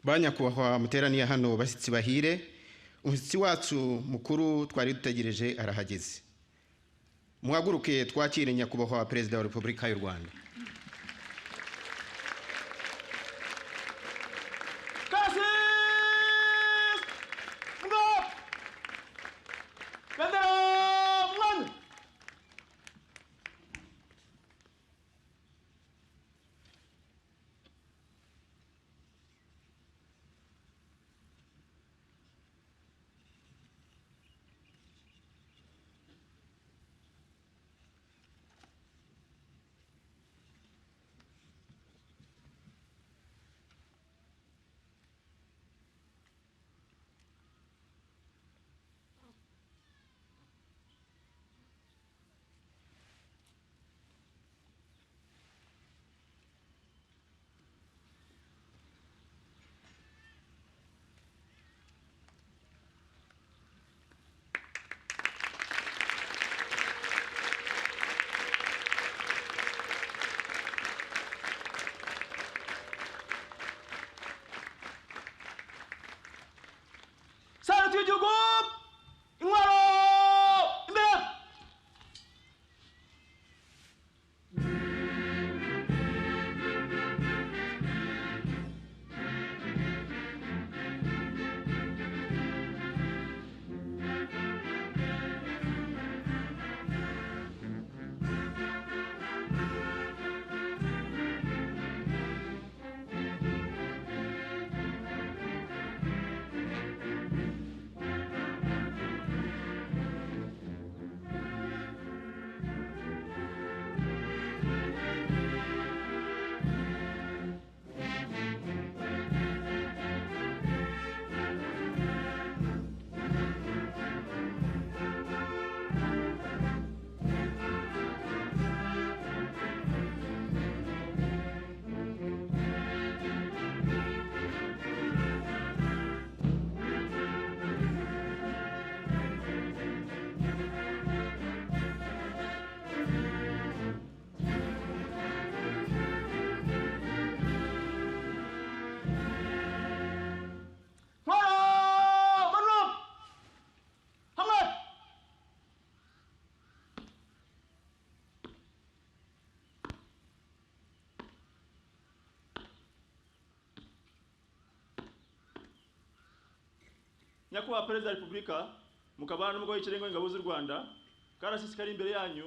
Banyakubahwa muteraniye hano bashyitsi bahire, umushyitsi wacu mukuru twari dutegereje arahageze. Muhaguruke twakire nyakubahwa Perezida wa Repubulika y'u Rwanda. Nyakubahwa Perezida wa Repubulika, mukabana n'umugabo w'ikirenga w'ingabo z'u Rwanda, karasisi kari imbere yanyu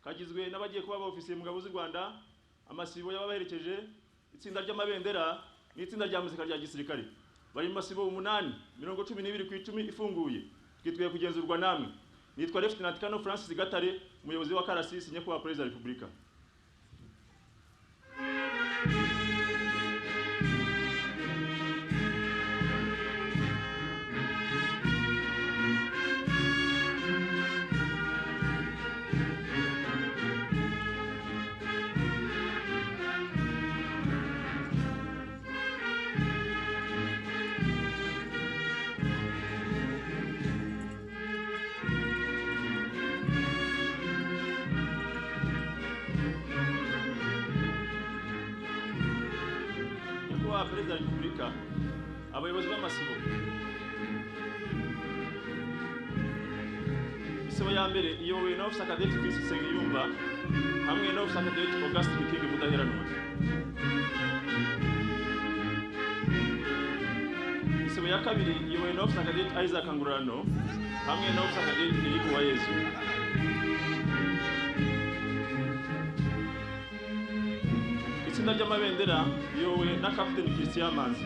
kagizwe n'abagiye kuba abofisiye mu ngabo z'u Rwanda, amasibo y'abaherekeje, itsinda ry'amabendera n'itsinda rya muzika rya gisirikare. Bari mu masibo 8, 12 ku 10 ifunguye. Twitwiye kugenzurwa namwe. Nitwa Lieutenant Colonel Francis Gatare, umuyobozi wa karasisi. Nyakubahwa Perezida wa Repubulika. Perezida wa Repubulika, abayobozi b'amasibo. Isibo ya mbere iyobowe na Officer Cadet Chris Sengiyumva hamwe na Officer Cadet Augustin King Mudaheranwa. Isibo ya kabiri iyobowe na Officer Cadet Isaac Ngurano hamwe na Officer Cadet Eric Uwayezu. Itsinda ry'amabendera yowe na Captain Christian Manzi.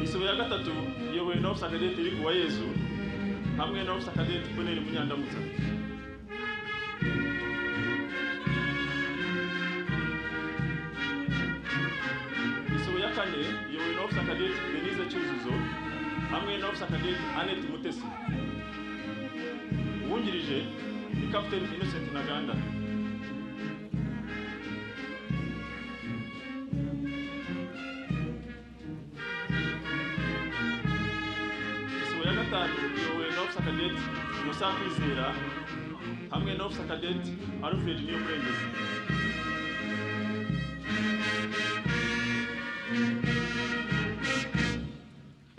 Isibo ya gatatu yowe na Officer Cadet Eric Uwayezu hamwe na Officer Cadet Boneri Munyandamutsa. Isibo ya kane yowe na Officer Cadet Denise Cyuzuzo hamwe na Officer Cadet Annette Mutesi. Uwungirije ni Captain Innocent Ntaganda. Isibo ya gatanu yowe na Officer Cadet Innocent Kwizera hamwe na Officer Cadet Alfred Niyomurengezi.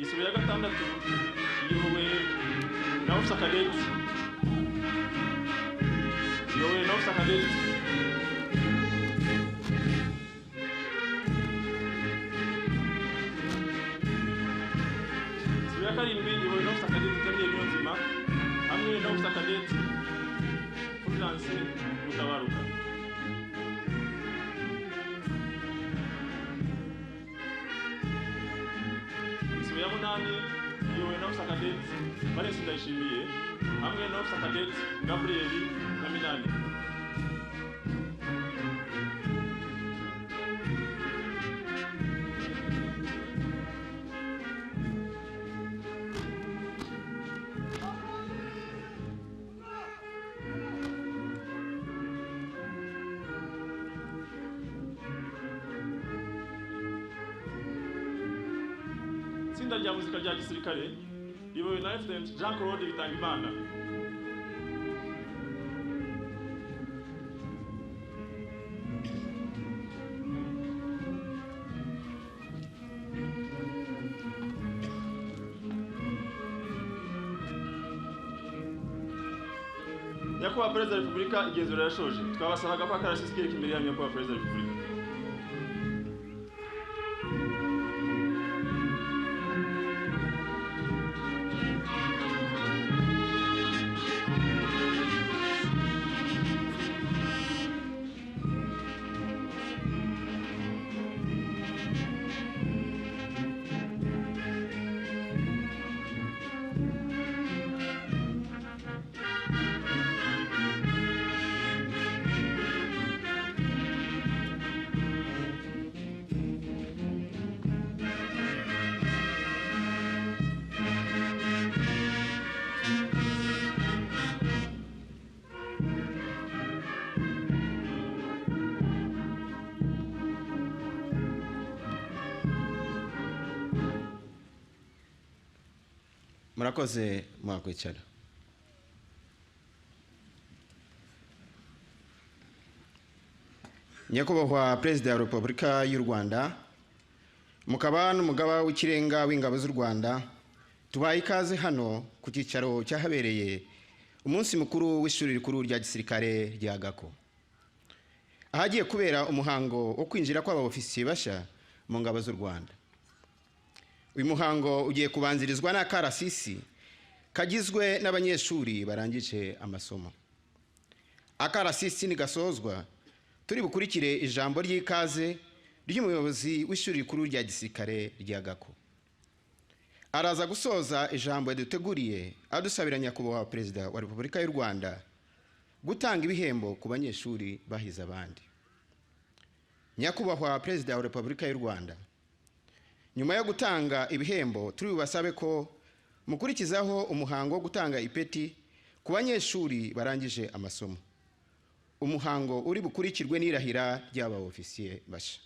Isibo ya gatandatu iyobowe na Officer Cadet Isibo ya karindwi iyobowe na Officer Cadet Daniel Niyonzima hamwe na Officer Cadet Fulgence Mutabaruka. Isibo ya munani iyobowe na Officer Cadet Valens Ndayishimiye hamwe na Officer Cadet Gabriel Naminani. Itsinda rya muzika rya gisirikare riyobowe na Lieutenant Jean Claude Bitangimana. Nyakubahwa Perezida wa Repubulika, igenzura rirashoje. Twabasabaga ko akarasisi kereka imbere yanyu Nyakubahwa Perezida wa Repubulika. Murakoze mwakwicara. Nyakubahwa Perezida wa Repubulika y'u Rwanda, mukaba n'umugaba w'ikirenga w'ingabo z'u Rwanda, tubaye ikaze hano ku cyicaro cyahabereye umunsi mukuru w'ishuri rikuru rya gisirikare rya Gako, ahagiye kubera umuhango wo kwinjira kw'abofisiye basha mu ngabo z'u Rwanda. Uyu muhango ugiye kubanzirizwa n'akarasisi kagizwe n'abanyeshuri barangije amasomo. Akarasisi nigasozwa, turi bukurikire ijambo ry'ikaze ry'umuyobozi w'ishuri rikuru rya gisirikare rya Gako. Araza gusoza ijambo yaduteguriye adusabira Nyakubahwa Perezida wa Repubulika y'u Rwanda gutanga ibihembo ku banyeshuri bahize abandi. Nyakubahwa Perezida wa Repubulika y'u Rwanda, nyuma yo gutanga ibihembo turi bubasabe ko mukurikizaho umuhango wo gutanga ipeti ku banyeshuri barangije amasomo. Umuhango uri bukurikirwe n'irahira ry'aba ofisiye basha.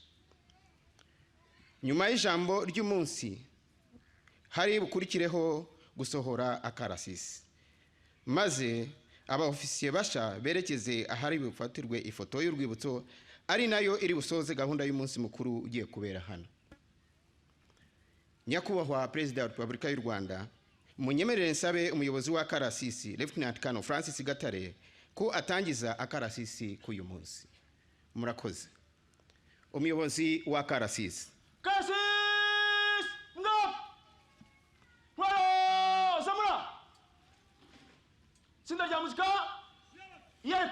Nyuma y'ijambo ry'umunsi hari bukurikireho gusohora akarasisi, maze aba ofisiye basha berekeze ahari bufatirwe ifoto y'urwibutso, ari nayo iri busoze gahunda y'umunsi mukuru ugiye kubera hano. Nyakubahwa Perezida wa Repubulika y'u Rwanda, munyemerere nsabe umuyobozi wa akarasisi Lieutenant Colonel Francis Gatare ko atangiza akarasisi k'uyu munsi. Murakoze. Umuyobozi wa akarasisi. Karasisi ngap! Waro Samura! Itsinda rya muzika yek!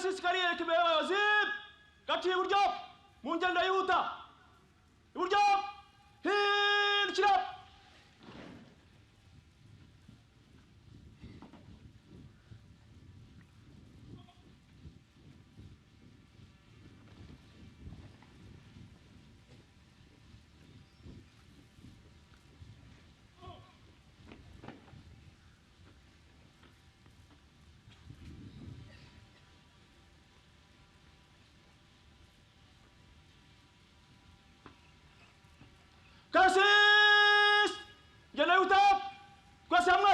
karasisi kariyereka imbere y'abayobozi gaciye iburyo mu ngendo yihuta iburyo hindukira Karasisi ngendo yihuta twese hamwe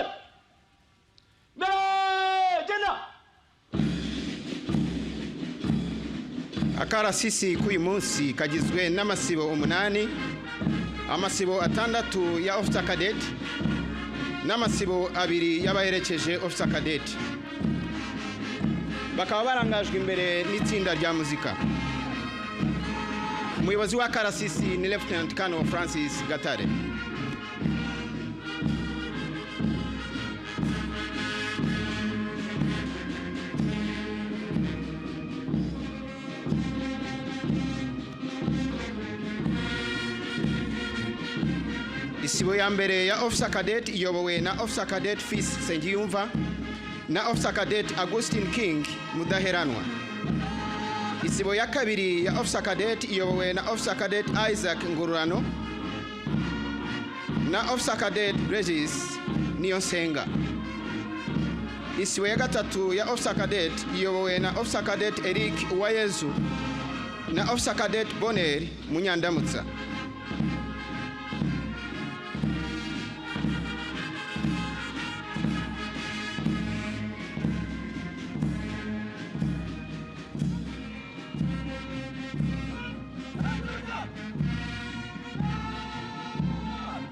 mbere genda. akarasisi k'uyu munsi kagizwe n'amasibo 8, amasibo 6 ya officer cadet n'amasibo 2 y'abaherekeje officer cadet, bakaba barangajwe imbere n'itsinda rya muzika. Umuyobozi wa karasisi ni Lieutenant Colonel Francis Gatare. Isibo ya mbere ya officer cadet iyobowe na officer cadet Fils Sengiyumva na officer cadet Augustine King Mudaheranwa. Isibo ya kabiri ya officer cadet iyobowe na officer cadet Isaac Ngururano na officer cadet Regis Niyonsenga. Isibo ya gatatu ya officer cadet iyobowe na officer cadet Eric Uwayezu na officer cadet Bonner Munyandamutsa.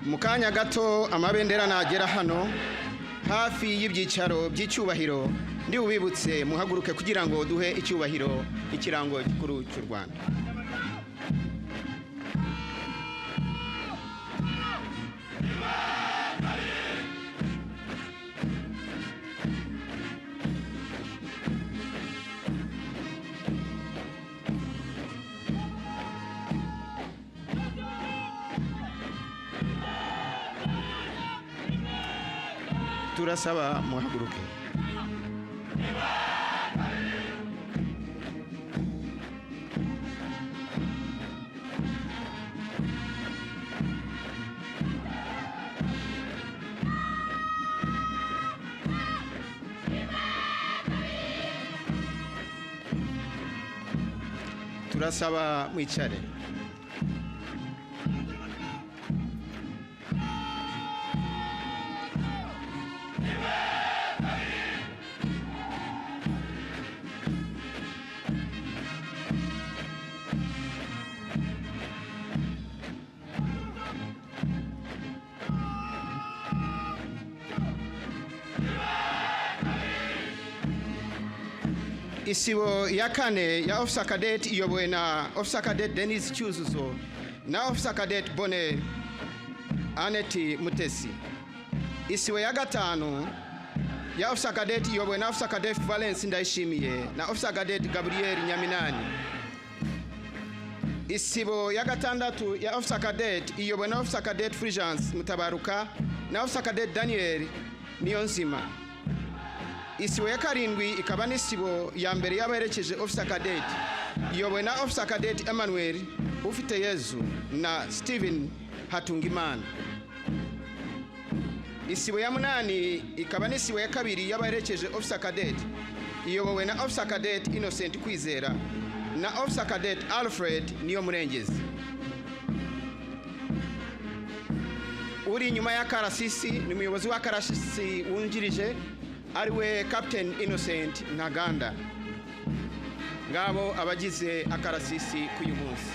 Mukanya gato amabendera nagera hano hafi y'ibyicaro by'icyubahiro ndi ubibutse muhaguruke kugira ngo duhe icyubahiro ikirango gikuru cy'u Rwanda. Turasaba muhaguruke. Turasaba mwicare. Isibo ya kane ya officer cadet iyobowe na officer cadet Denis Cyuzuzo na officer cadet Bonner Aneti Mutesi. Isibo ya gatanu ya officer cadet iyobowe na officer cadet Valence Ndayishimiye na officer cadet Gabriel Nyaminani. Isibo ya gatandatu ya officer cadet iyobowe na officer cadet Fulgence Mutabaruka na officer cadet Daniel Niyonzima. Isibo ya karindwi ikaba n'isibo ya mbere y'abaherekeje officer cadet iyobowe na officer cadet Emmanuel Ufite Yezu na Steven Hatungimana. Isibo ya munani ikaba n'isibo ya kabiri y'abaherekeje officer cadet iyobowe na officer cadet Innocent Kwizera na officer cadet Alfred Niyomurengezi. Uri nyuma ya karasisi ni umuyobozi wa karasisi wungirije ariwe Captain Innocent Ntaganda. Ngabo abagize akarasisi k'uyu munsi.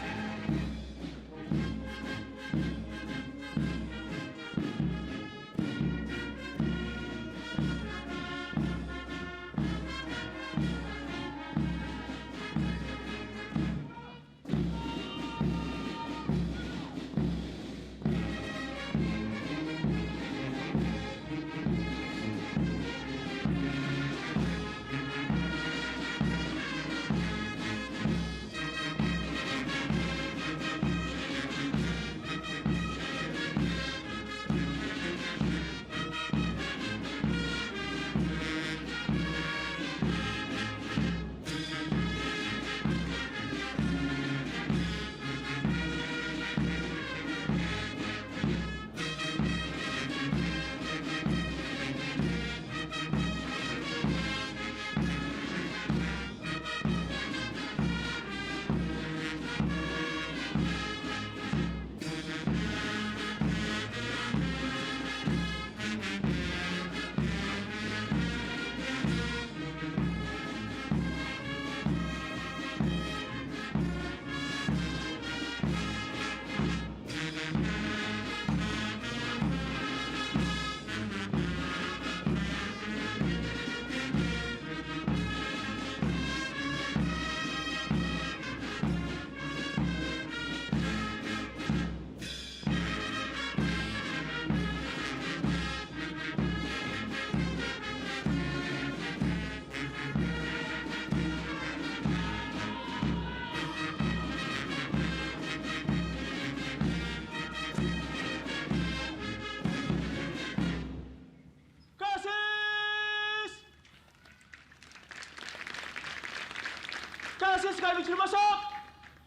karasisi kahindukira ibumoso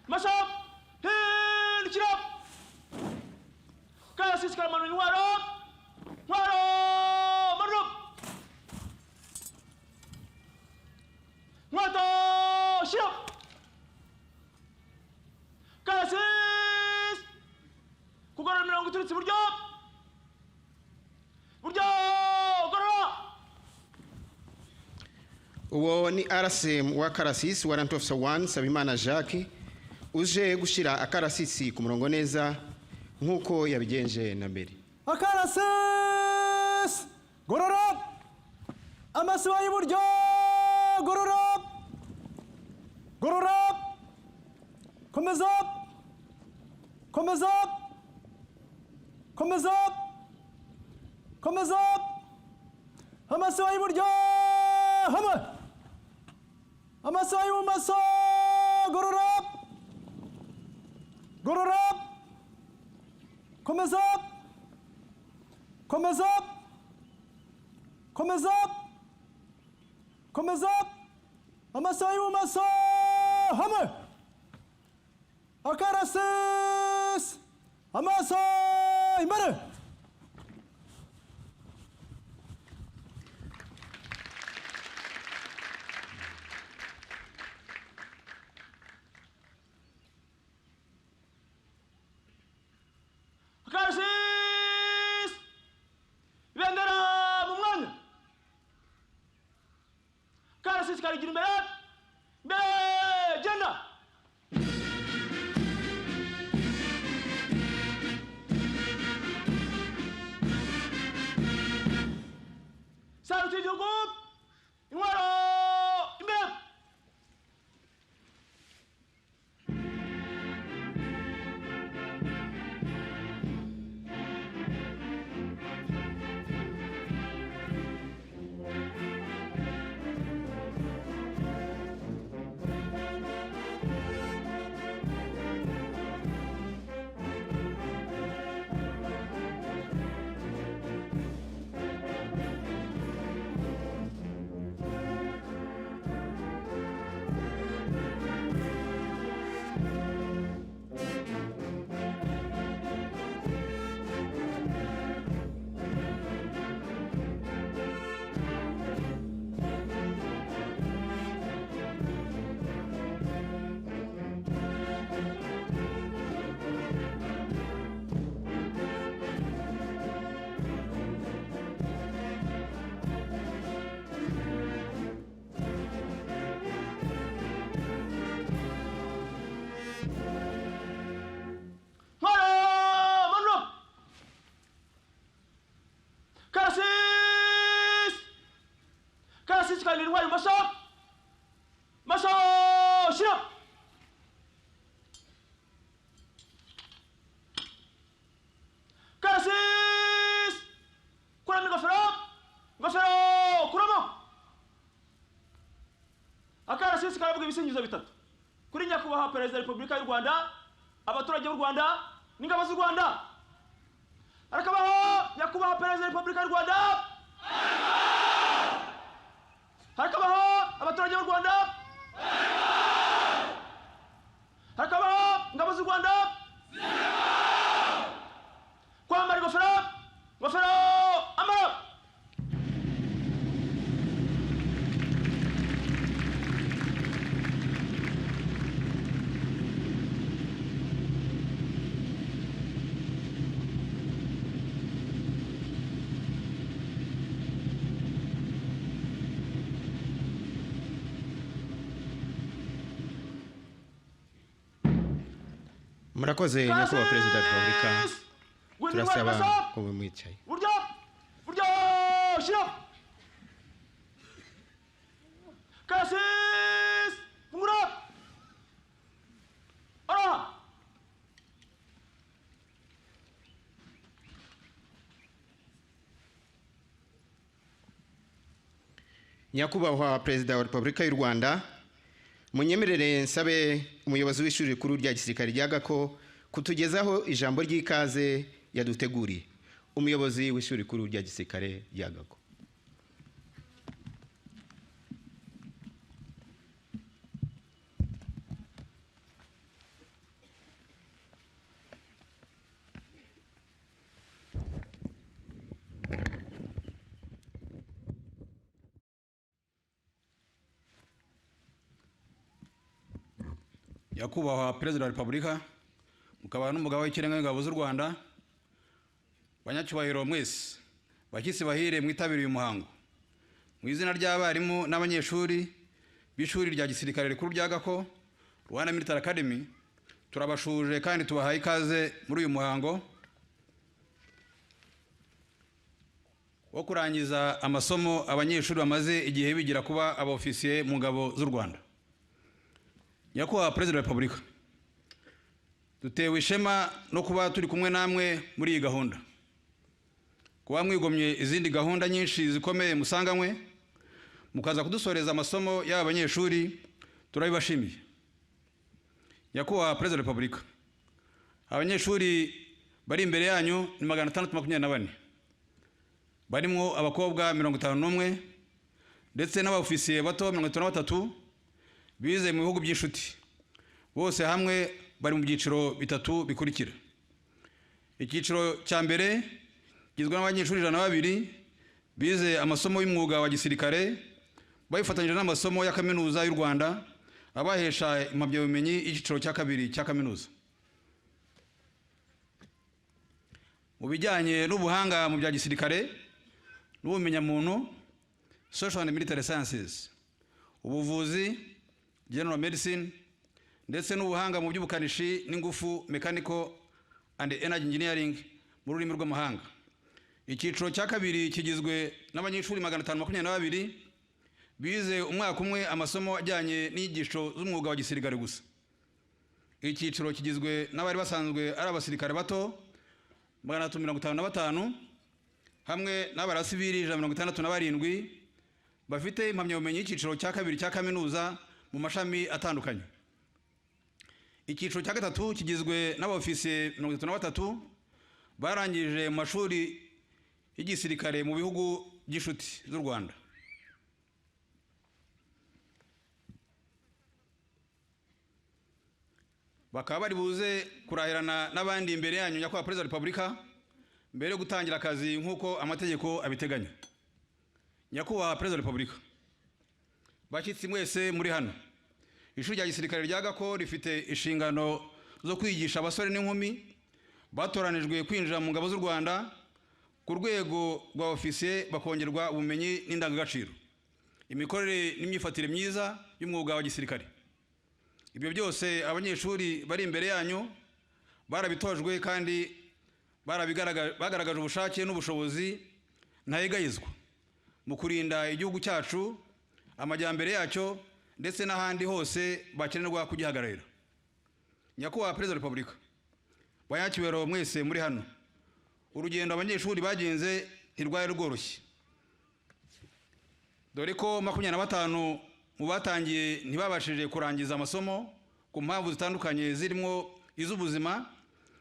ibumoso hindukira karasisi karamanura intwaro intwaro manura inkweto shyira karasisi kugorora imirongo iturutse iburyo buryo gorora. uwo ni RCM wa karasisi warrant officer 1 Sabimana Jacques uje gushira akarasisi ku murongo neza nkuko yabigenje na mbere. Akarasisi gorora amasiba y'uburyo gorora gorora komeza komeza komeza komeza amasiba y'uburyo hamwe amasiba y'ubumoso gorora gorora komeza komeza komeza komeza amasiba y'ubumoso hamwe akarasisi amaso imbere. Akarasisi ibendera mu mwanya akarasisi karigira imbere imbere genda saruti igihugu intwaro imbere karasisi kandi intwari ibumoso ibumoso shyira karasisi kuramo ingofero ingofero kuramo akarasisi karavuga ibisingizo bitatu kuri nyakubahwa perezida wa repubulika y'u Rwanda abaturage b'u Rwanda n'ingabo z'u Rwanda. Harakabaho nyakubahwa perezida wa repubulika y'u Rwanda harakabaho abaturage b'u Rwanda harakabaho ingabo z'u Rwanda kwambara ingofero ingofero ambara Murakoze nyakubahwa perezida wa repubulika turasaba ko mwicaye. buryo buryo shyira karasisi fungura ara nyakubahwa perezida wa repubulika y'u Rwanda munyemerere nsabe umuyobozi w'ishuri rikuru rya gisirikare rya Gako kutugezaho ijambo ry'ikaze yaduteguriye. Umuyobozi w'ishuri rikuru rya gisirikare rya Gako. Nyakubahwa Perezida wa Repubulika, mukaba n'umugaba w'ikirenga w'ingabo z'u Rwanda, banyacyubahiro mwese, bashyitsi bahire mwitabiriye umuhango. Mu izina ry'abarimu n'abanyeshuri b'ishuri rya gisirikare rikuru rya Gako, Rwanda Military Academy, turabashuje kandi tubahaye ikaze muri uyu muhango wo kurangiza amasomo abanyeshuri bamaze igihe bigira kuba abofisiye mu ngabo z'u Rwanda. Nyakubahwa Perezida wa Repubulika, dutewe ishema no kuba turi kumwe namwe muri iyi gahunda. Kuba mwigomye izindi gahunda nyinshi zikomeye musanganywe, mukaza kudusoreza amasomo y'abanyeshuri, turabibashimiye. Nyakubahwa Perezida wa Repubulika, abanyeshuri bari imbere yanyu ni 624, barimo abakobwa 51 ndetse n'abofisiye bato 33 bize mu bihugu by'inshuti. Bose hamwe bari mu byiciro bitatu bikurikira. Icyiciro cya mbere gizwe n'abanyeshuri 102 bize amasomo y'umwuga wa gisirikare, bayifatanyije n'amasomo ya kaminuza y'u Rwanda abahesha impamyabumenyi y'igiciro cya kabiri cya kaminuza. Mu bijyanye n'ubuhanga mu bya gisirikare n'ubumenyamuntu, social and military sciences, ubuvuzi, general medicine, ndetse n'ubuhanga mu by'ubukanishi n'ingufu, mechanical and energy engineering mu rurimi rw'amahanga. Icyiciro cya kabiri kigizwe n'abanyeshuri 522 bize umwaka umwe amasomo ajyanye n'inyigisho z'umwuga wa gisirikare gusa. Icyiciro kigizwe n'abari basanzwe ari abasirikare bato 355 hamwe n'abarasivili 167 bafite impamyabumenyi y'icyiciro cya kabiri cya kaminuza mu mashami atandukanye. Icyiciro cya gatatu kigizwe n'abofisiye 33 barangije mu mashuri y'igisirikare mu bihugu by'inshuti z'u Rwanda. Bakaba bari buze kurahirana n'abandi imbere yanyu Nyakubahwa Perezida wa Repubulika mbere yo gutangira akazi nk'uko amategeko abiteganya. Nyakubahwa Perezida wa Repubulika, bashyitsi mwese muri hano, ishuri rya gisirikare rya Gako rifite inshingano zo kwigisha abasore n'inkumi batoranijwe kwinjira mu ngabo z'u Rwanda ku rwego rwa ofisiye, bakongerwa ubumenyi n'indangagaciro, imikorere n'imyifatire myiza y'umwuga wa gisirikare. Ibyo byose abanyeshuri bari imbere yanyu barabitojwe kandi bagaragaje ubushake n'ubushobozi ntayegayizwa mu kurinda igihugu cyacu, amajyambere yacyo, ndetse n'ahandi hose bakenerwa kugihagararira. Nyakubahwa Perezida wa Repubulika, banyacyubahiro mwese muri hano, urugendo abanyeshuri bagenze ntirwari rworoshye, dore ko 25 mu batangiye ntibabashije kurangiza amasomo ku mpamvu zitandukanye zirimo iz'ubuzima,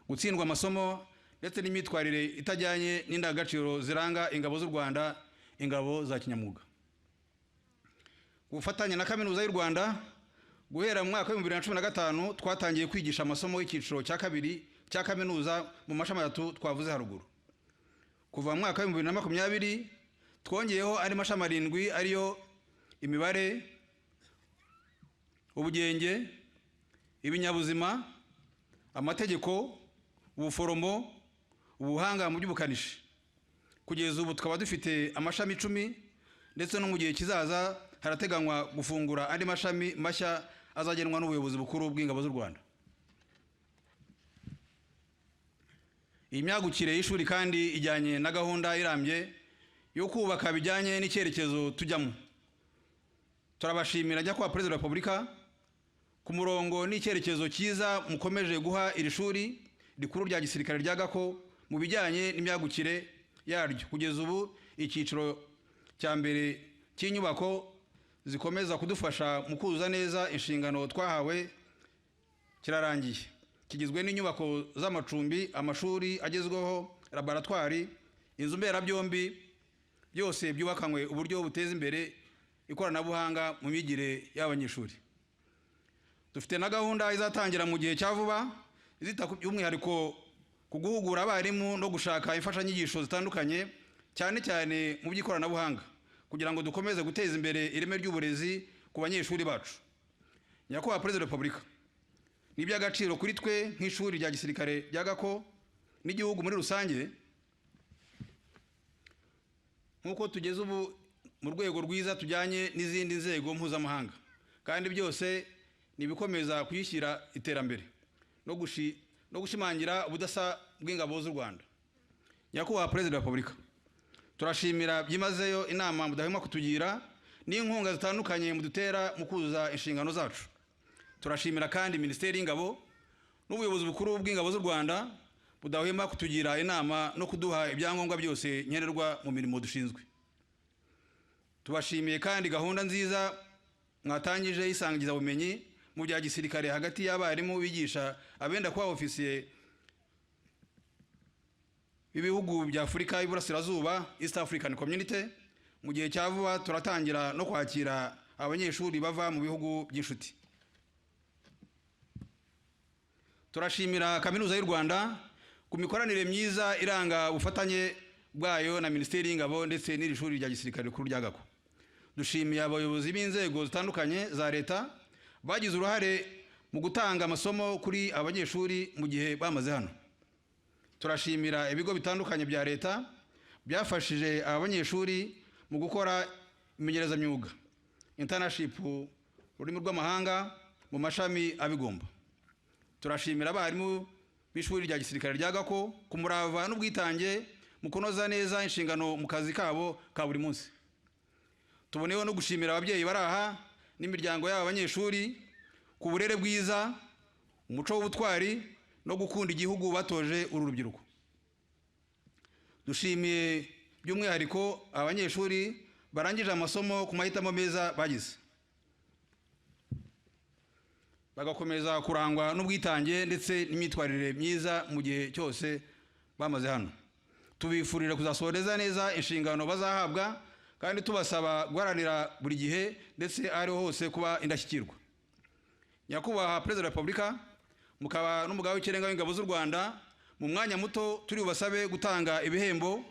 gutsindwa amasomo, ndetse n'imyitwarire itajyanye n'indangagaciro ziranga ingabo z'u Rwanda, ingabo za kinyamwuga. Gufatanya na kaminuza y'u Rwanda, guhera mu mwaka wa 2015 twatangiye kwigisha amasomo y'icyiciro cya kabiri cya kaminuza mu mashami atatu twavuze haruguru. Kuva mu mwaka wa 2020 twongeyeho ari mashami 7 ariyo imibare, ubugenge, ibinyabuzima, amategeko, ubuforomo, ubuhanga mu by'ubukanishi. Kugeza ubu tukaba dufite amashami 10, ndetse no mu gihe kizaza harateganywa gufungura andi mashami mashya azagenwa n'ubuyobozi bukuru bw'ingabo z'u Rwanda. Iyi myagukire y'ishuri kandi ijyanye na gahunda irambye yo kubaka bijyanye n'icyerekezo tujyamo. Turabashimira Nyakubahwa Perezida wa Repubulika ku murongo n'icyerekezo cyiza mukomeje guha iri shuri rikuru rya gisirikare rya Gako mu bijyanye n'imyagukire yaryo. Kugeza ubu icyiciro cya mbere cy'inyubako zikomeza kudufasha mu kuzuza neza inshingano twahawe kirarangiye. Kigizwe n'inyubako z'amacumbi, amashuri agezweho, laboratwari, inzu mberabyombi, byose byubakanywe uburyo buteza imbere ikoranabuhanga mu myigire y'abanyeshuri. Dufite na gahunda izatangira mu gihe cya vuba izita by'umwihariko ku guhugura abarimu no gushaka imfashanyigisho zitandukanye, cyane cyane mu by'ikoranabuhanga, kugira ngo dukomeze guteza imbere ireme ry'uburezi ku banyeshuri bacu. Nyakubahwa Perezida wa Repubulika, ni iby'agaciro kuri twe nk'ishuri rya gisirikare rya Gako n'igihugu muri rusange, nk'uko tugeze ubu mu rwego rwiza tujyanye n'izindi nzego mpuzamahanga, kandi byose ni ibikomeza kuyishyira iterambere no gushimangira ubudasa bw'ingabo z'u Rwanda. Nyakubahwa Perezida wa Repubulika, turashimira byimazeyo inama mudahwema kutugira n'inkunga zitandukanye mudutera mu kuzuza inshingano zacu. Turashimira kandi Minisiteri y'Ingabo n'ubuyobozi bukuru bw'ingabo z'u Rwanda budahwema kutugira inama no kuduha ibyangombwa byose nkenerwa mu mirimo dushinzwe. Tubashimiye kandi gahunda nziza mwatangije isangiza bumenyi mu bya gisirikare hagati y'abarimu bigisha abenda kuba ofisiye b'ibihugu bya Afurika y'Iburasirazuba, East African Community. Mu gihe cya vuba turatangira no kwakira abanyeshuri bava mu bihugu by'inshuti. Turashimira Kaminuza y'u Rwanda ku mikoranire myiza iranga ubufatanye bwayo na Minisiteri y'Ingabo ndetse n'iri shuri rya gisirikare rikuru rya Gako. Dushimiye abayobozi b'inzego zitandukanye za leta bagize uruhare mu gutanga amasomo kuri abanyeshuri mu gihe bamaze hano. Turashimira ibigo bitandukanye bya leta byafashije abanyeshuri mu gukora imenyerezamyuga, internship ururimi rw'amahanga mu mashami abigomba. Turashimira abarimu b'ishuri rya gisirikare rya Gako ku murava n'ubwitange mu kunoza neza inshingano mu kazi kabo ka buri munsi. Tuboneyeho no gushimira ababyeyi bari aha n'imiryango y'aba banyeshuri ku burere bwiza, umuco w'ubutwari no gukunda igihugu batoje uru rubyiruko. Dushimiye by'umwihariko abanyeshuri barangije amasomo ku mahitamo meza bagize, bagakomeza kurangwa n'ubwitange ndetse n'imyitwarire myiza mu gihe cyose bamaze hano. Tubifurira kuzasoreza neza inshingano bazahabwa kandi tubasaba guharanira buri gihe ndetse ariho hose kuba indashyikirwa. Nyakubahwa Perezida wa Repubulika, mukaba n'umugaba w'ikirenga w'ingabo z'u Rwanda, mu mwanya muto turi bubasabe gutanga ibihembo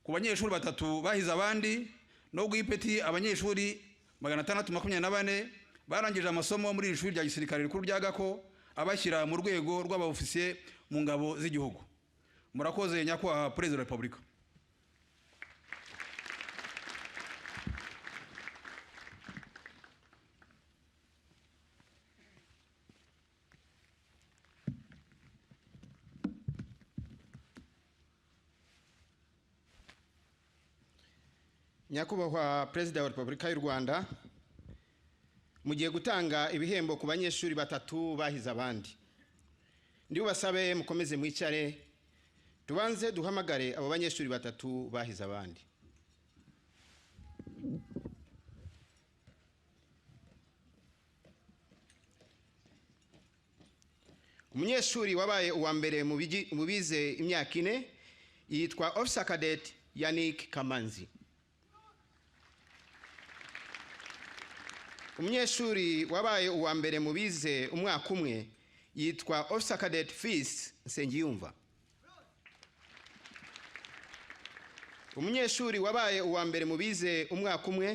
ku banyeshuri 3 bahize abandi no guhipeti abanyeshuri 624 barangije amasomo muri iri shuri rya gisirikare rikuru rya Gako abashyira mu rwego rw'abofisiye mu ngabo z'igihugu. Murakoze Nyakubahwa Perezida wa Repubulika. Nyakubahwa Perezida wa Repubulika y'u Rwanda, mugiye gutanga ibihembo ku banyeshuri 3 bahize abandi. Ndibubasabe mukomeze mwicare, tubanze duhamagare abo banyeshuri 3 bahize abandi. Umunyeshuri wabaye uwa mbere mu bize imyaka 4 yitwa Officer Cadet Yannick Kamanzi. Umunyeshuri wabaye uwa mbere mu bize umwaka umwe yitwa Officer Cadet Fils Nsengiyumva. Umunyeshuri wabaye uwa mbere mu bize umwaka umwe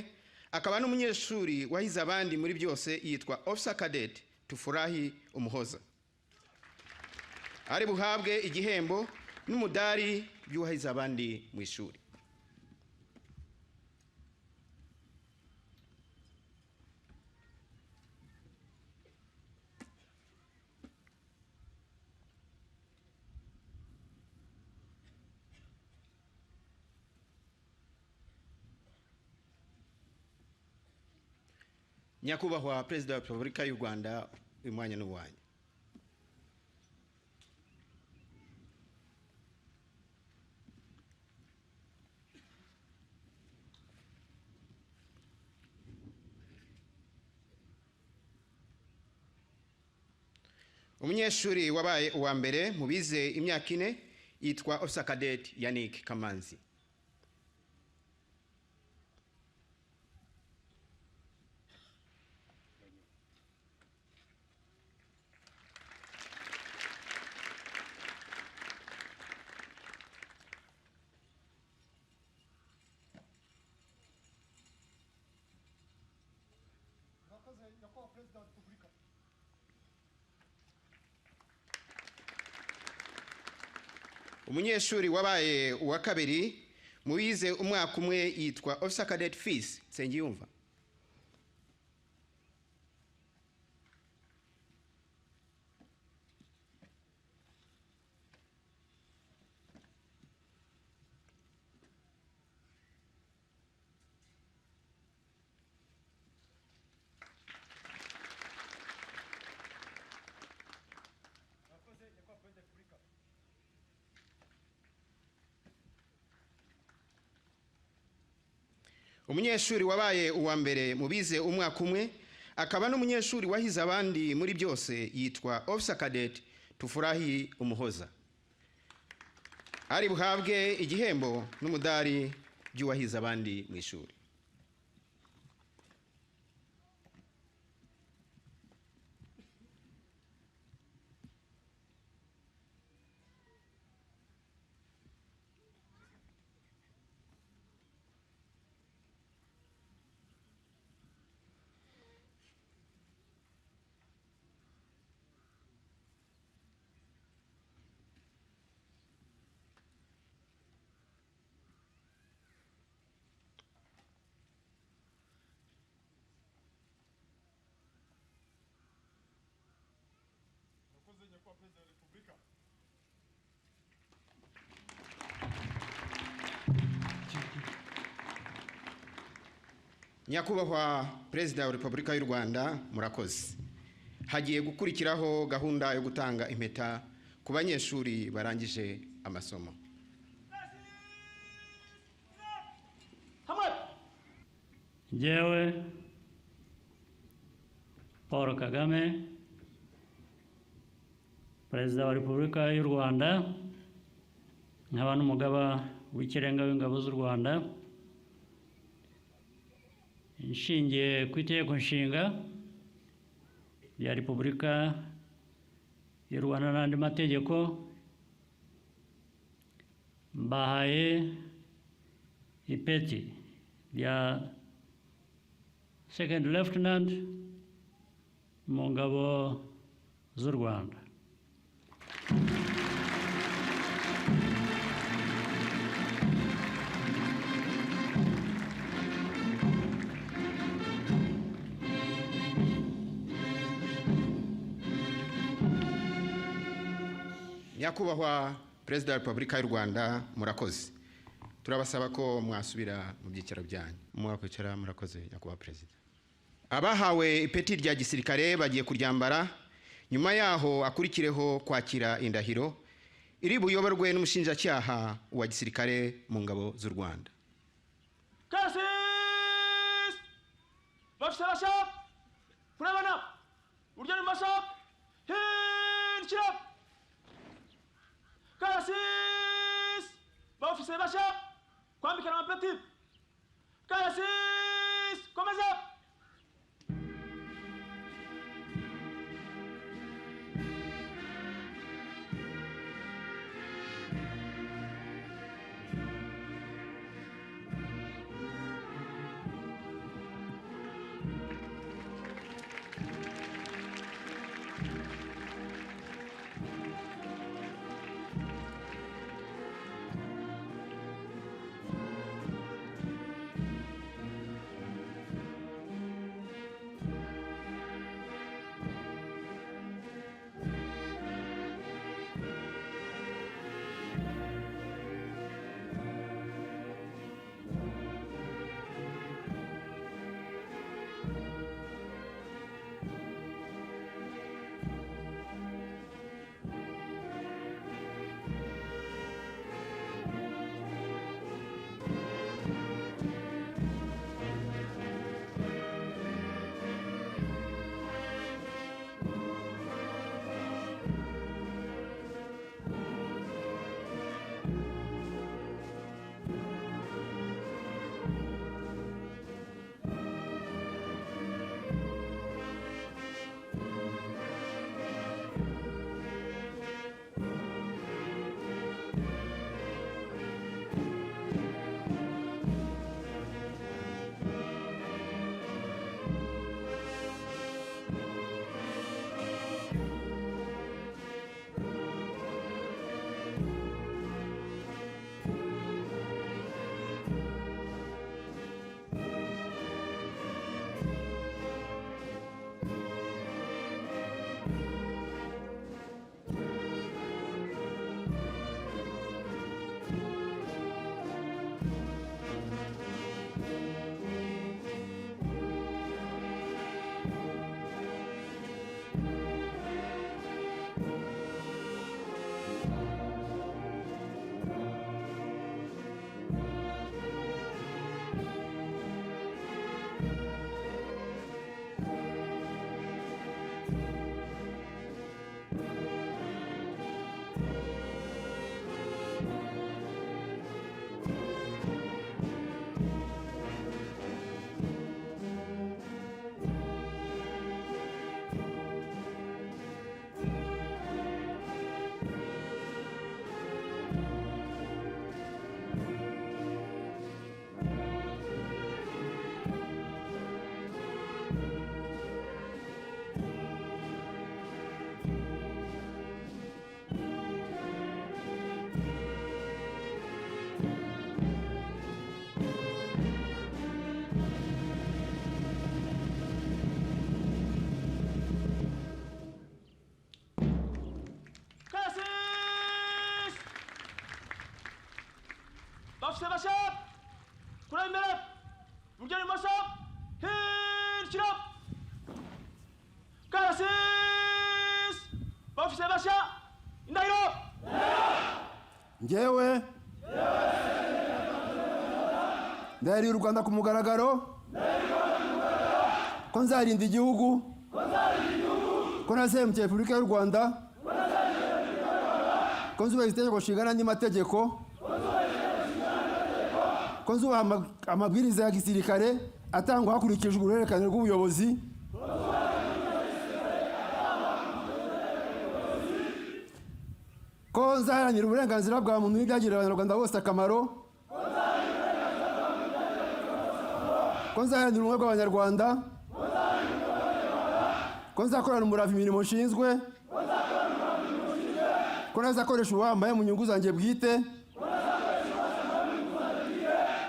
akaba n'umunyeshuri wahize abandi muri byose yitwa Officer Cadet Tufurahi Umuhoza. Ari buhabwe igihembo n'umudari by'uwahize abandi mu ishuri. Nyakubahwa Perezida wa Repubulika y'u Rwanda, umwanya n'uwanyu. Umunyeshuri wabaye uwa mbere mu bize imyaka 4 yitwa Officer Cadet Yannick Kamanzi. umunyeshuri wabaye uwa kabiri mu bize umwaka umwe yitwa Officer Cadet Fils Nsengiyumva. Umunyeshuri wabaye uwa mbere mu bize umwaka umwe akaba n'umunyeshuri wahize abandi muri byose yitwa Officer Cadet Tufurahi Umuhoza. Ari buhabwe igihembo n'umudari by'uwahize abandi mu ishuri. Nyakubahwa Perezida wa Repubulika y'u Rwanda, murakoze. Hagiye gukurikiraho gahunda yo gutanga impeta ku banyeshuri barangije amasomo. Njyewe Paul Kagame, Perezida wa Repubulika y'u Rwanda, nkaba n'umugaba w'ikirenga w'ingabo z'u Rwanda, inshingiye ku itegeko nshinga rya Repubulika y'u Rwanda n'andi mategeko, mbahaye ipeti rya Second Lieutenant mu ngabo z'u Rwanda. Nyakubahwa Perezida wa Repubulika y'u Rwanda, murakoze. Turabasaba ko mwasubira mu byicaro byanyu. Mwakwicara, murakoze Nyakubahwa Perezida. Abahawe ipeti rya gisirikare bagiye kuryambara, nyuma yaho akurikireho kwakira indahiro iri buyoborwe n'umushinjacyaha wa gisirikare mu ngabo z'u Rwanda. Kasis! Bafisa bashap! Kurabana! Urya n'umashap! Hinkira! Kasis! Bafisa bashap! Kwambikana amapeti! Kasis! Komeza! kujya ibumoso hirikira karasisi abofisiye bashya indahiro njyewe ndahiriye u Rwanda ku mugaragaro ko nzarinda igihugu ko nazemukiye Repubulika y'u Rwanda ko nzubahiriza itegeko nshinga n'andi mategeko ko nzubaha amabwiriza ya gisirikare atangwa hakurikijwe uruhererekane rw'ubuyobozi ko nzaharanira uburenganzira bwa muntu n'ibyagirira abanyarwanda bose akamaro ko nzaharanira ubumwe bw'abanyarwanda ko nzakorana umurava imirimo nshinzwe ko nazakoresha ubuhambaye mu nyungu zanjye bwite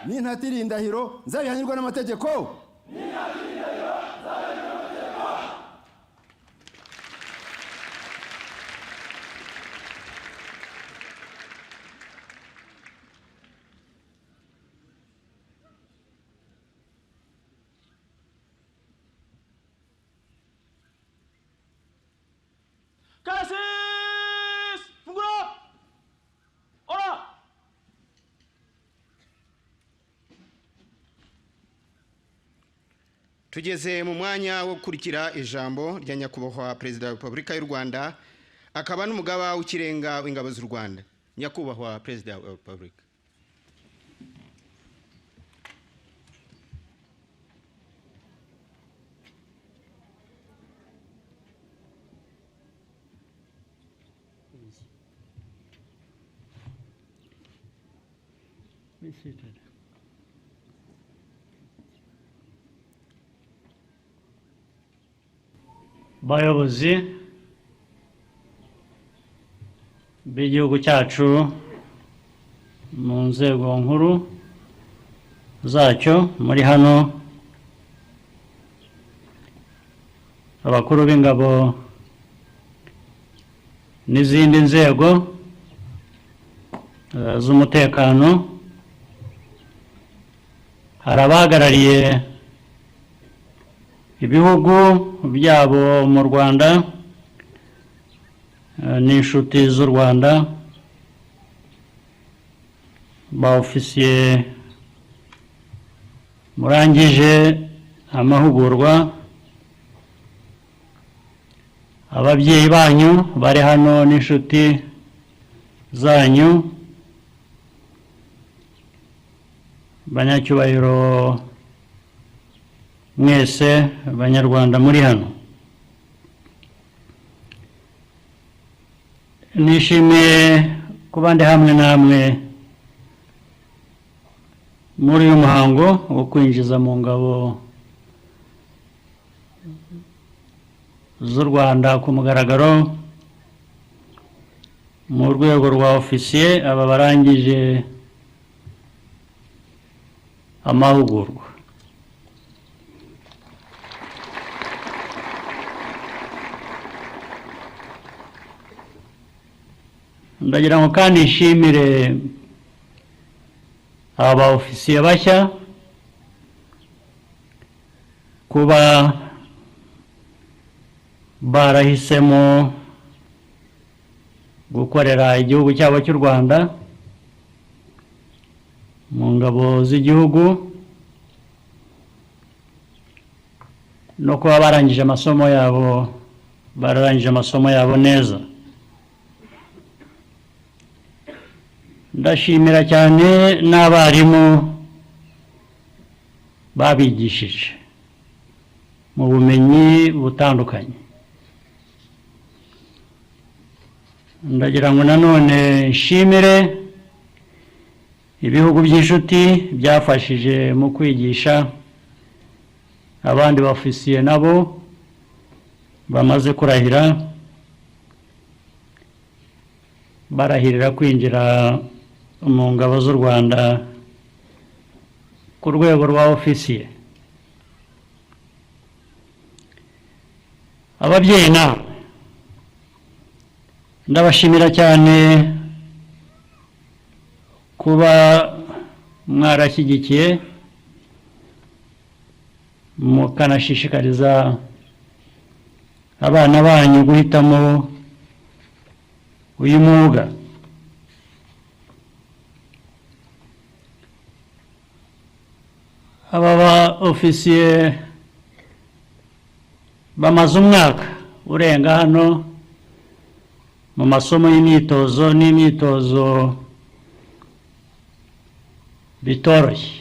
nintatira indahiro nzabihanirwa n'amategeko karasisi fungura ora tugeze mu mwanya wo gukurikira ijambo rya nyakubahwa perezida wa Repubulika y'u Rwanda akaba n'umugaba w'ikirenga w'ingabo z'u Rwanda. Nyakubahwa perezida wa Repubulika. Be seated. Bayobozi b'igihugu cyacu mu nzego nkuru zacyo muri hano, abakuru b'ingabo n'izindi nzego z'umutekano, hari abahagarariye ibihugu byabo mu Rwanda n'inshuti z'u Rwanda, ba ofisiye murangije amahugurwa, ababyeyi banyu bari hano n'inshuti zanyu, banyacyubahiro mwese abanyarwanda muri hano, nishimiye kuba ndi hamwe namwe muri uyu muhango wo kwinjiza mu ngabo z'u Rwanda ku mugaragaro mu rwego rwa ofisiye aba barangije amahugurwa. Ndagira ngo kandi nshimire aba ofisiye bashya kuba barahisemo gukorera igihugu cyabo cy'u Rwanda mu ngabo z'igihugu no kuba barangije amasomo yabo neza. Ndashimira cyane n'abarimu babigishije mu bumenyi butandukanye. Ndagira ngo nanone nshimire ibihugu by'inshuti byafashije mu kwigisha abandi bafisiye nabo bamaze kurahira, barahirira kwinjira mu ngabo z'u Rwanda ku rwego rwa ofisiye. Ababyeyi namwe ndabashimira cyane kuba mwarashyigikiye mukanashishikariza abana banyu guhitamo uyu mwuga. Aba ba ofisiye bamaze umwaka urenga hano mu masomo y'imyitozo n'imyitozo bitoroshye,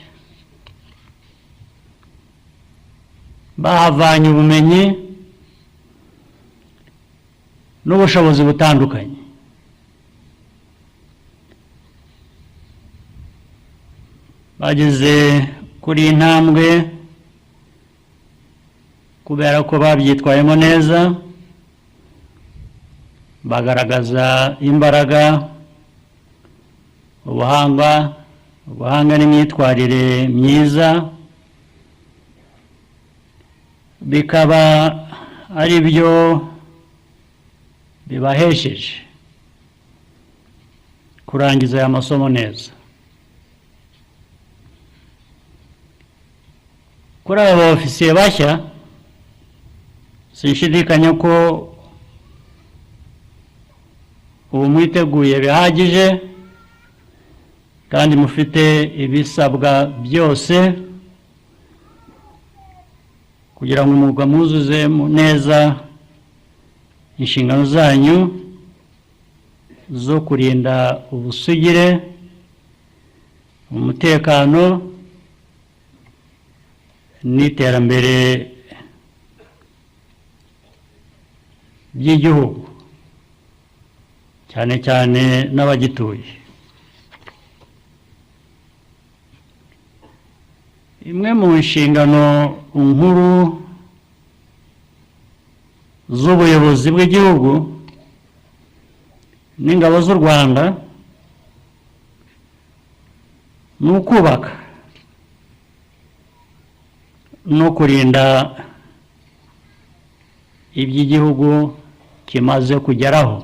bahavanye ubumenyi n'ubushobozi butandukanye. Bageze kuri iyi ntambwe kubera ko babyitwayemo neza, bagaragaza imbaraga, ubuhanga n'imyitwarire myiza, bikaba ari byo bibahesheje kurangiza aya masomo neza. Kuri aba ofisiye bashya, sinshidikanya ko ubu mwiteguye bihagije kandi mufite ibisabwa byose kugira ngo umwuga mwuzuze neza inshingano zanyu zo kurinda ubusugire, umutekano n'iterambere by'igihugu, cyane cyane n'abagituye. Imwe mu nshingano nkuru z'ubuyobozi bw'igihugu n'ingabo z'u Rwanda ni ukubaka no kurinda iby'igihugu kimaze kugeraho.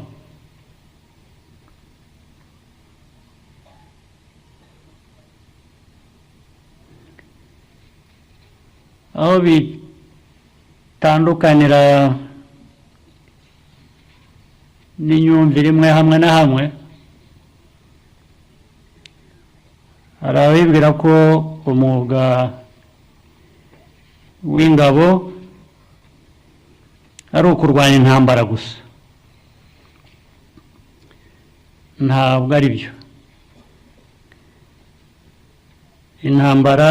Aho bitandukanira n'imyumvire imwe hamwe na hamwe, hari abibwira ko umwuga w'ingabo ari ukurwanya intambara gusa. Ntabwo ari byo. Intambara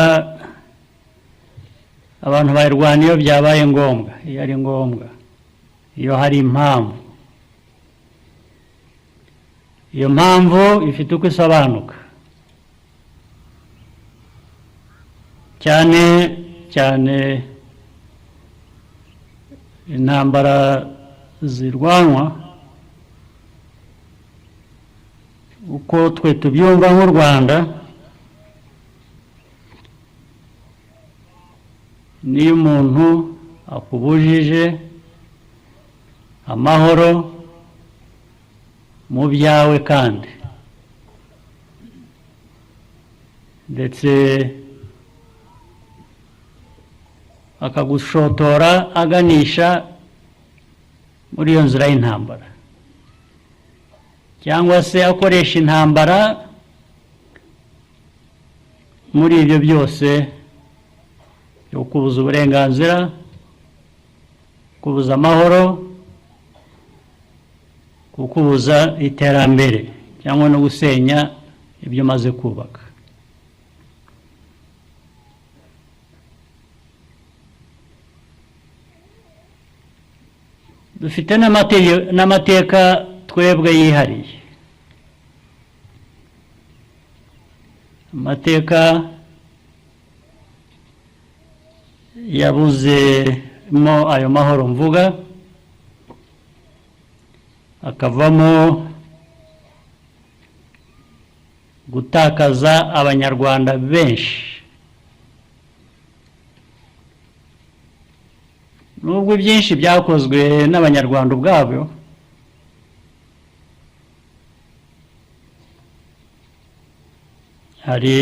abantu bayirwana iyo byabaye ngombwa, iyo ari ngombwa, iyo hari impamvu. Iyo mpamvu ifite uko isobanuka, cyane cyane intambara zirwanwa uko twe tubyumva nk'u Rwanda, niyo umuntu akubujije amahoro mu byawe kandi ndetse akagushotora aganisha muri iyo nzira y'intambara, cyangwa se akoresha intambara muri ibyo byose, yo kubuza uburenganzira, kubuza amahoro, kukubuza iterambere, cyangwa no gusenya ibyo maze kubaka. Dufite n'amateka twebwe yihariye, amateka yabuzemo ayo mahoro mvuga, akavamo gutakaza abanyarwanda benshi. Nubwo byinshi byakozwe n'abanyarwanda ubwabo, hari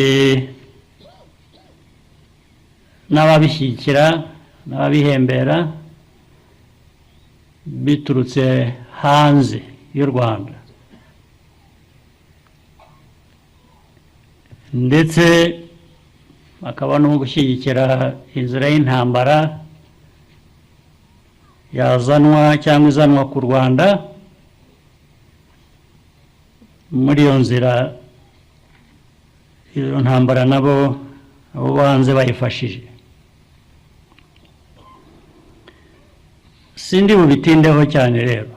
n'ababishyigikira n'ababihembera biturutse hanze y'u Rwanda, ndetse hakaba no gushyigikira inzira y'intambara yazanwa cyangwa izanwa ku Rwanda. Muri iyo nzira iyo ntambara nabo abo banze bayifashije. Sindi bubitindeho cyane rero.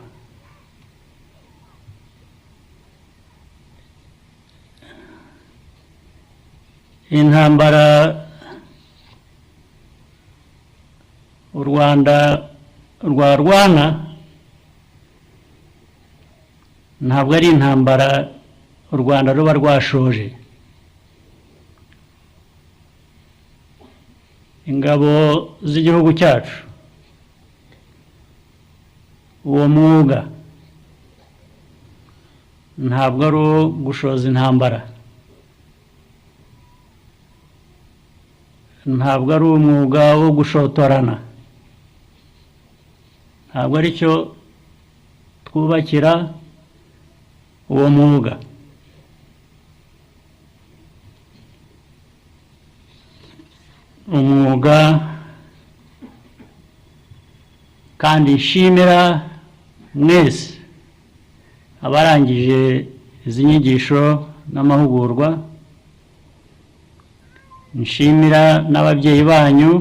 Intambara u Rwanda rwarwana ntabwo ari intambara u Rwanda ruba rwashoje. Ingabo z'igihugu cyacu uwo mwuga ntabwo ari uwo gushoza intambara, ntabwo ari umwuga wo gushotorana, ntabwo ari cyo twubakira uwo mwuga. Umwuga kandi nshimira mwese abarangije izi nyigisho n'amahugurwa, nshimira n'ababyeyi banyu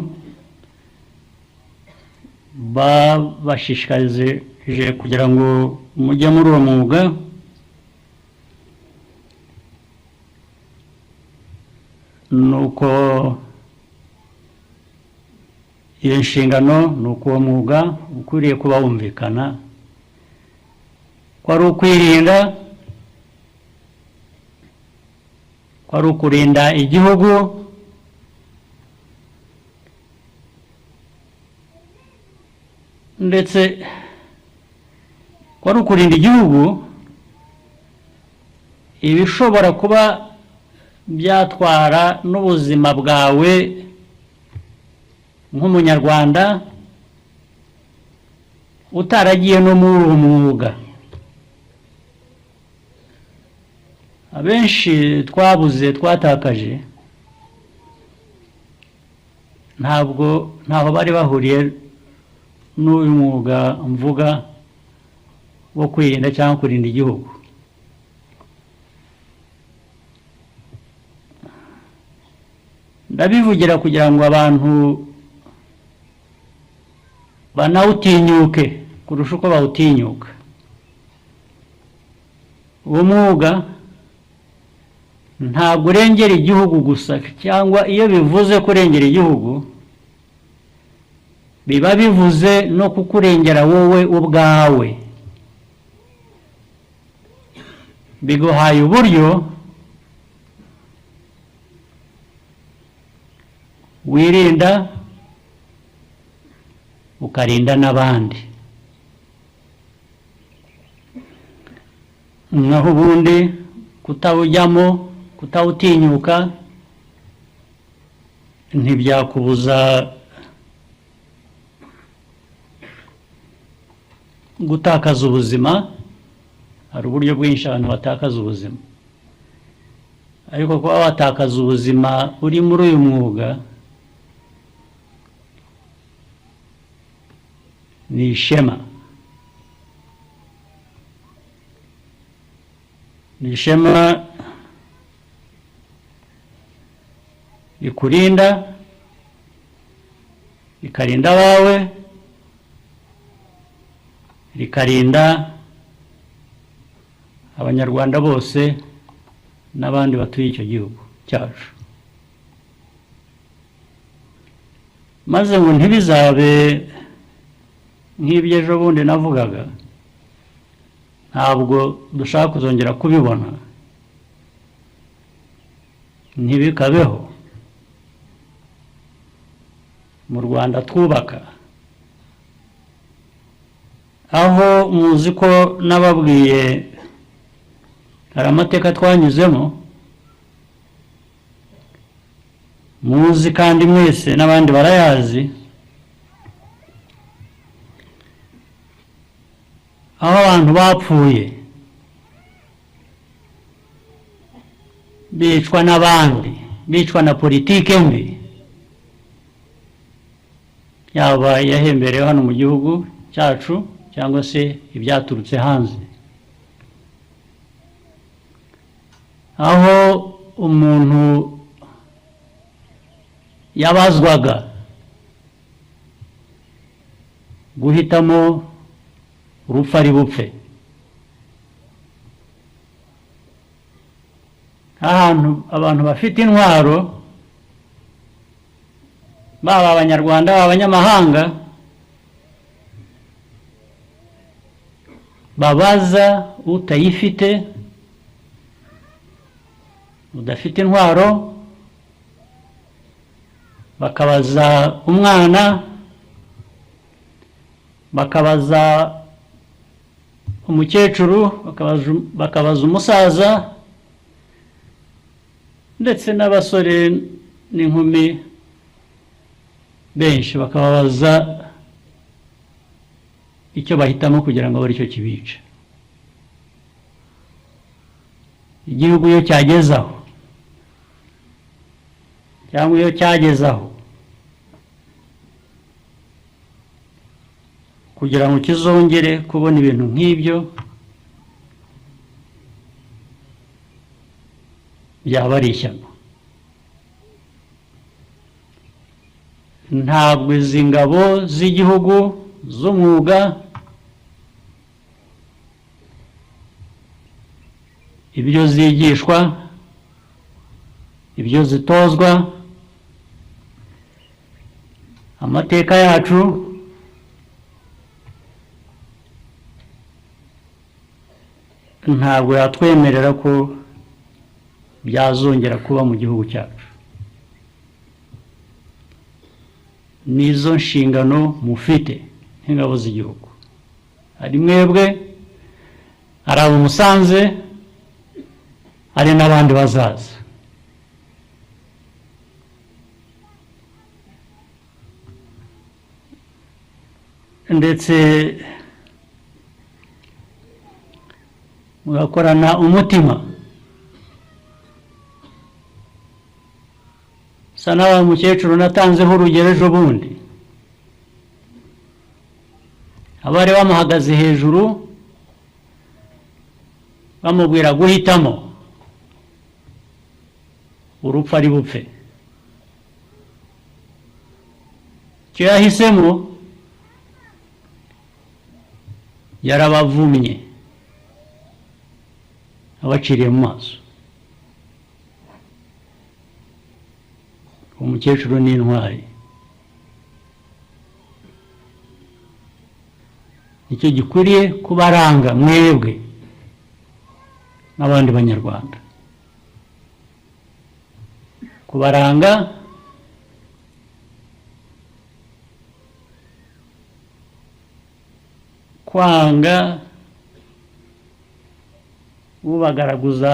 babashishikarije kugira ngo mujye muri uwo mwuga. Nuko iyo nshingano ni uko uwo mwuga ukwiriye kuba wumvikana ko ari ukwirinda, ko ari ukurinda igihugu, ndetse ko ari ukurinda igihugu ibishobora kuba byatwara n'ubuzima bwawe nk'umunyarwanda utaragiye no muri uwo mwuga. Abenshi twabuze, twatakaje, ntaho bari bahuriye n'uyu mwuga mvuga wo kwirinda cyangwa kurinda igihugu. Ndabivugira kugira ngo abantu banawutinyuke kurusha uko bawutinyuka. Uwo mwuga ntabwo urengera igihugu gusa, cyangwa iyo bivuze kurengera igihugu biba bivuze no kukurengera wowe ubwawe. Biguhaye uburyo wirinda ukarinda n'abandi. Naho ubundi kutawujyamo, kutawutinyuka ntibyakubuza gutakaza ubuzima. Hari uburyo bwinshi abantu batakaza ubuzima, ariko kuba watakaza ubuzima uri muri uyu mwuga ni ishema. Ni ishema rikurinda, rikarinda abawe, rikarinda abanyarwanda bose n'abandi batuye icyo gihugu cyacu. Maze ngo ntibizabe nk'ibyo ejo bundi navugaga, ntabwo dushaka kuzongera kubibona, ntibikabeho mu Rwanda twubaka. Aho muzi ko nababwiye hari amateka twanyuzemo, muzi kandi mwese n'abandi barayazi, aho abantu bapfuye bicwa n'abandi, bicwa na politike mbi, yaba yahemberewe hano mu gihugu cyacu cyangwa se ibyaturutse hanze, aho umuntu yabazwaga guhitamo urupfu ari bupfe, ahantu abantu bafite intwaro, baba abanyarwanda baba abanyamahanga, babaza utayifite, udafite intwaro, bakabaza umwana, bakabaza umukecuru, bakabaza umusaza, ndetse n'abasore n'inkumi benshi bakababaza icyo bahitamo kugira ngo abe aricyo kibica. Igihugu iyo cyagezaho cyangwa iyo cyagezaho kugira ngo kizongere kubona ibintu nk'ibyo, byaba ari ishyano. Ntabwo izi ngabo z'igihugu z'umwuga ibyo zigishwa, ibyo zitozwa, amateka yacu, ntabwo yatwemerera ko byazongera kuba mu gihugu cyacu. Nizo nshingano mufite nk'ingabo z'igihugu, ari mwebwe, ari abo musanze, ari n'abandi bazaza. Ndetse mugakorana umutima, sa na wa mukecuru natanzeho urugero ejo bundi, abari bamuhagaze hejuru bamubwira guhitamo urupfu ari bupfe, icyo yahisemo yarabavumye, abaciriye mu maso. Umukecuru ni intwari, nicyo gikwiriye kubaranga mwebwe n'abandi banyarwanda, kubaranga kwanga ubagaraguza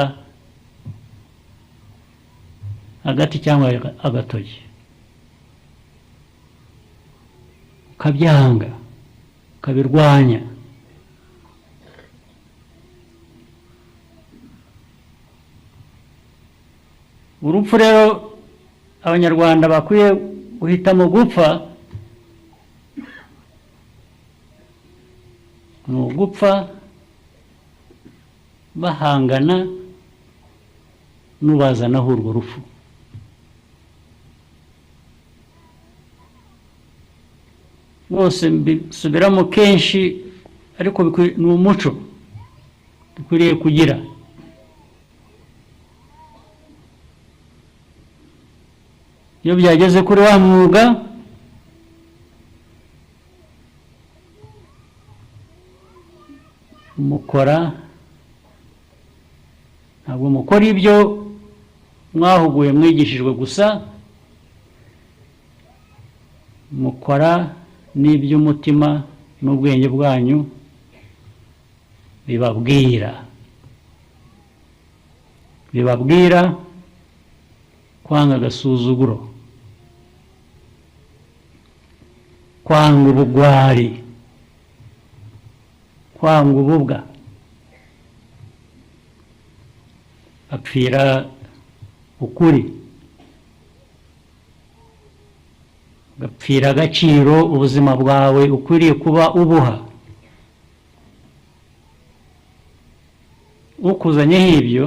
agati cyangwa agatoki, ukabyanga, ukabirwanya. Urupfu rero abanyarwanda bakwiye guhitamo gupfa, ni ugupfa bahangana n'ubazanaho urwo rupfu. Bose mbisubiramo kenshi, ariko ni umuco dukwiriye kugira. Iyo byageze kuri wa mwuga, mukora, ntabwo mukora ibyo mwahuguye mwigishijwe gusa, mukora n'iby'umutima n'ubwenge bwanyu bibabwira kwanga agasuzuguro, kwanga ubugwari, kwanga ububwa, apfira ukuri, gapfira agaciro ubuzima bwawe ukwiriye kuba ubuha. Ukuzanyeho ibyo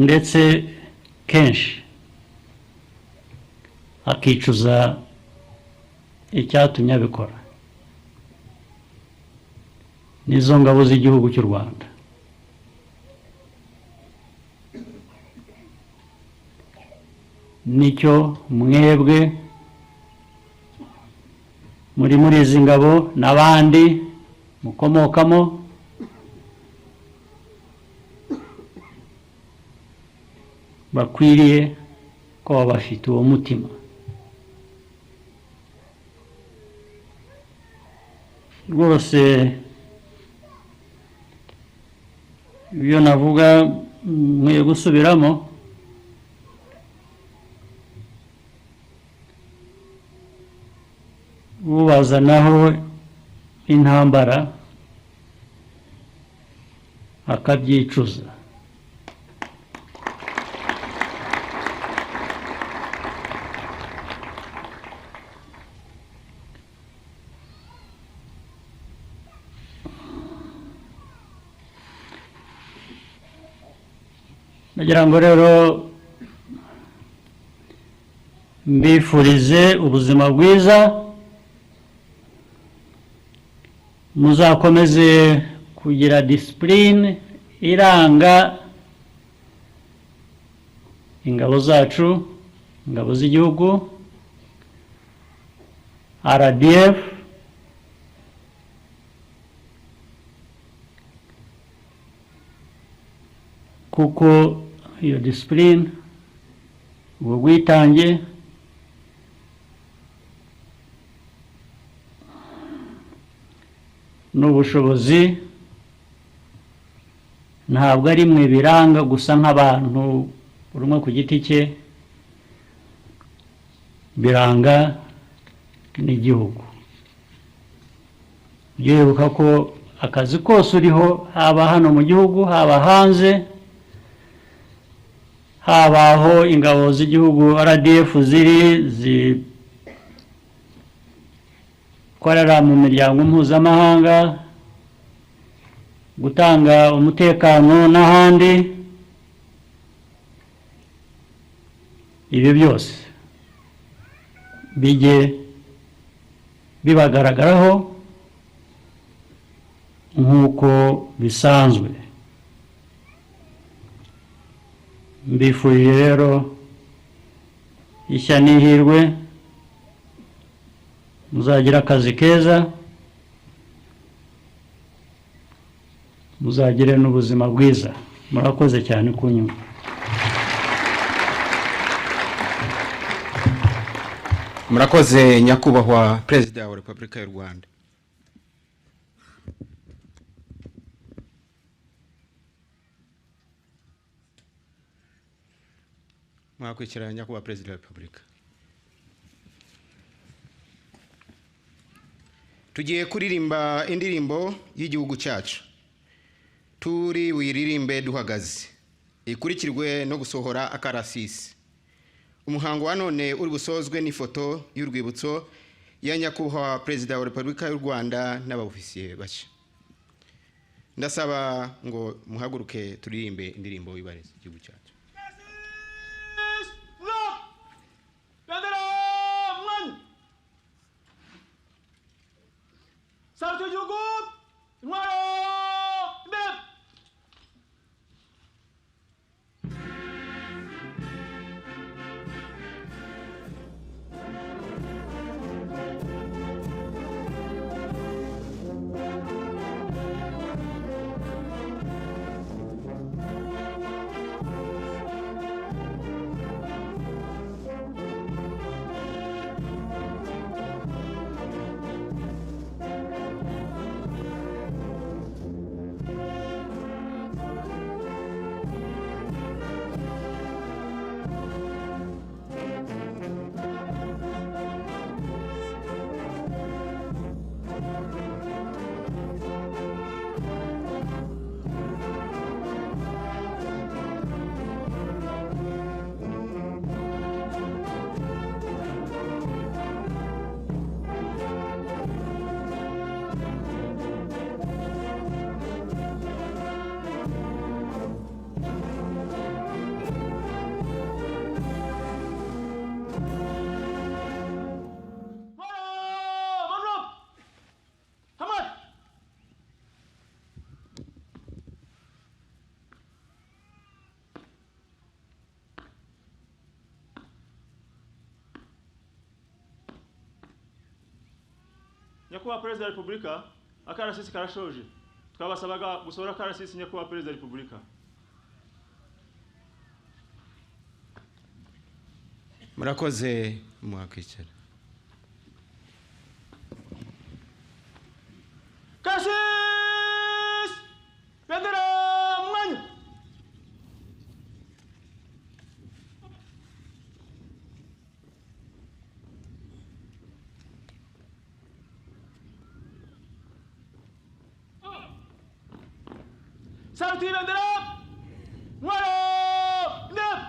ndetse kenshi akicuza icyatumye abikora. Nizo ngabo z'igihugu cy'u Rwanda. Nicyo mwebwe muri izi ngabo n'abandi mukomokamo bakwiriye kuba bafite uwo mutima. Rwose ibyo navuga nkwiye gusubiramo, ubazanaho intambara akabyicuza. Nagira ngo rero mbifurize ubuzima bwiza, muzakomeze kugira discipline iranga ingabo zacu, ingabo z'igihugu, RDF, kuko iyo discipline, ubwo bwitange n'ubushobozi ntabwo ari mwe biranga gusa nk'abantu buri umwe ku giti cye, biranga n'igihugu. Ujye wibuka ko akazi kose uriho, haba hano mu gihugu, haba hanze, haba aho ingabo z'igihugu RDF ziri zikorera mu miryango mpuzamahanga, gutanga umutekano n'ahandi, ibi byose bijye bibagaragaraho nk'uko bisanzwe. Mbifurije rero ishya n'ihirwe, muzagira akazi keza, muzagire n'ubuzima bwiza. Murakoze cyane kunyumva. Murakoze nyakubahwa Perezida wa Repubulika y'u Rwanda. Mwakwikira nyakubahwa Perezida wa Repubulika. Tugiye kuririmba indirimbo y'igihugu cyacu. Turi wiririmbe duhagaze. Ikurikirwe no gusohora akarasisi. Umuhango wa none uri busozwe n'ifoto y'urwibutso ya nyakubahwa Perezida wa Repubulika y'u Rwanda n'abofisiye bashya. Ndasaba ngo muhaguruke turirimbe indirimbo y'ibariza igihugu cyacu. Salto Yugo, Nuaro, Bep. nyakubahwa perezida wa repubulika akarasisi karashoje twabasabaga gusohora akarasisi nyakubahwa perezida wa repubulika. murakoze mwakwicara. Karasisi bendera mwanya. Sauti bendera mwanya ndep.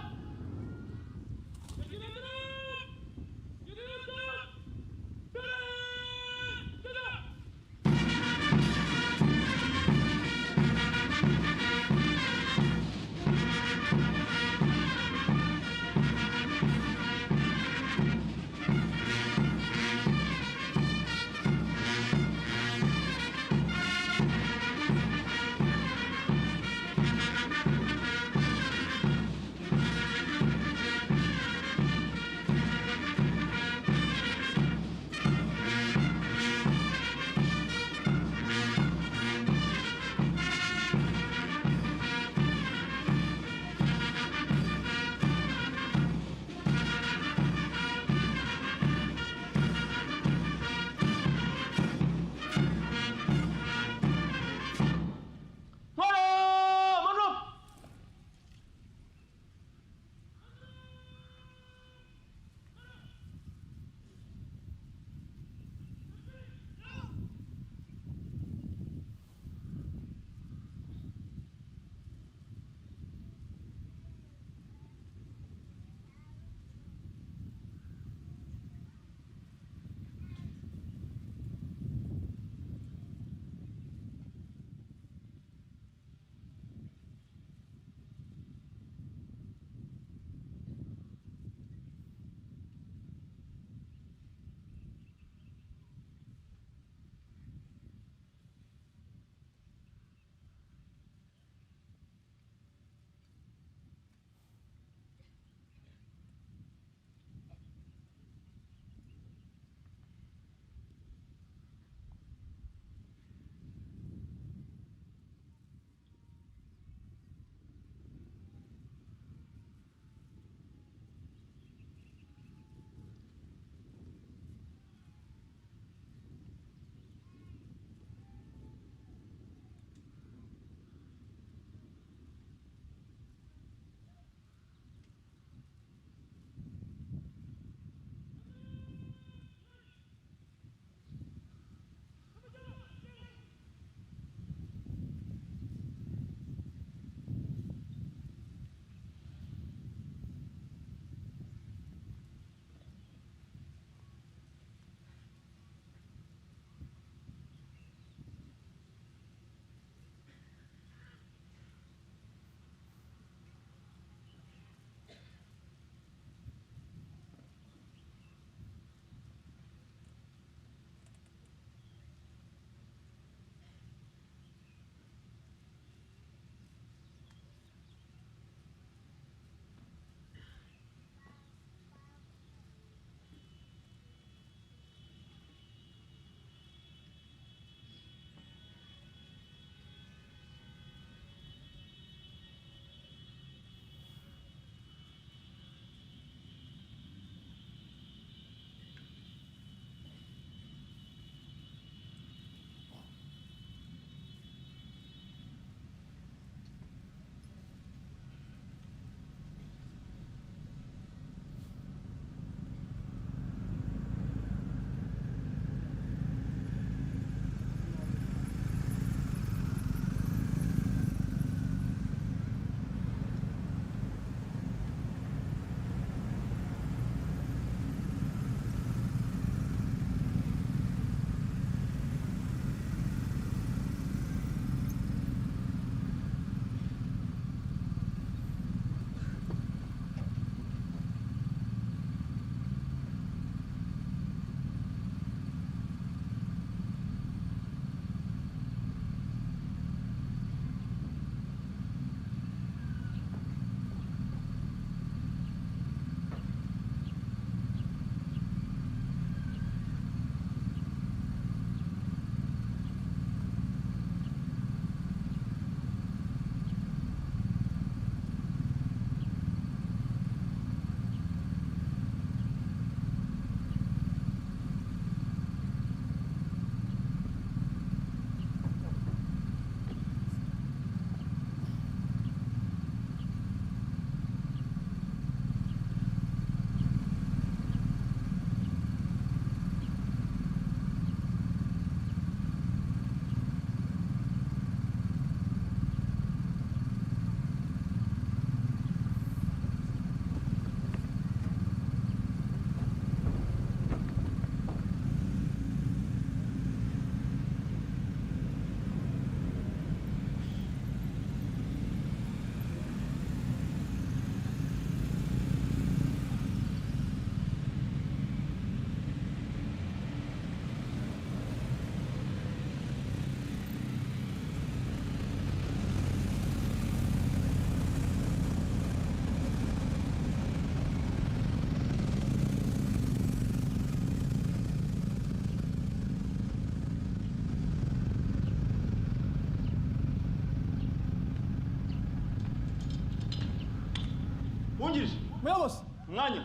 muyobozi umwanya.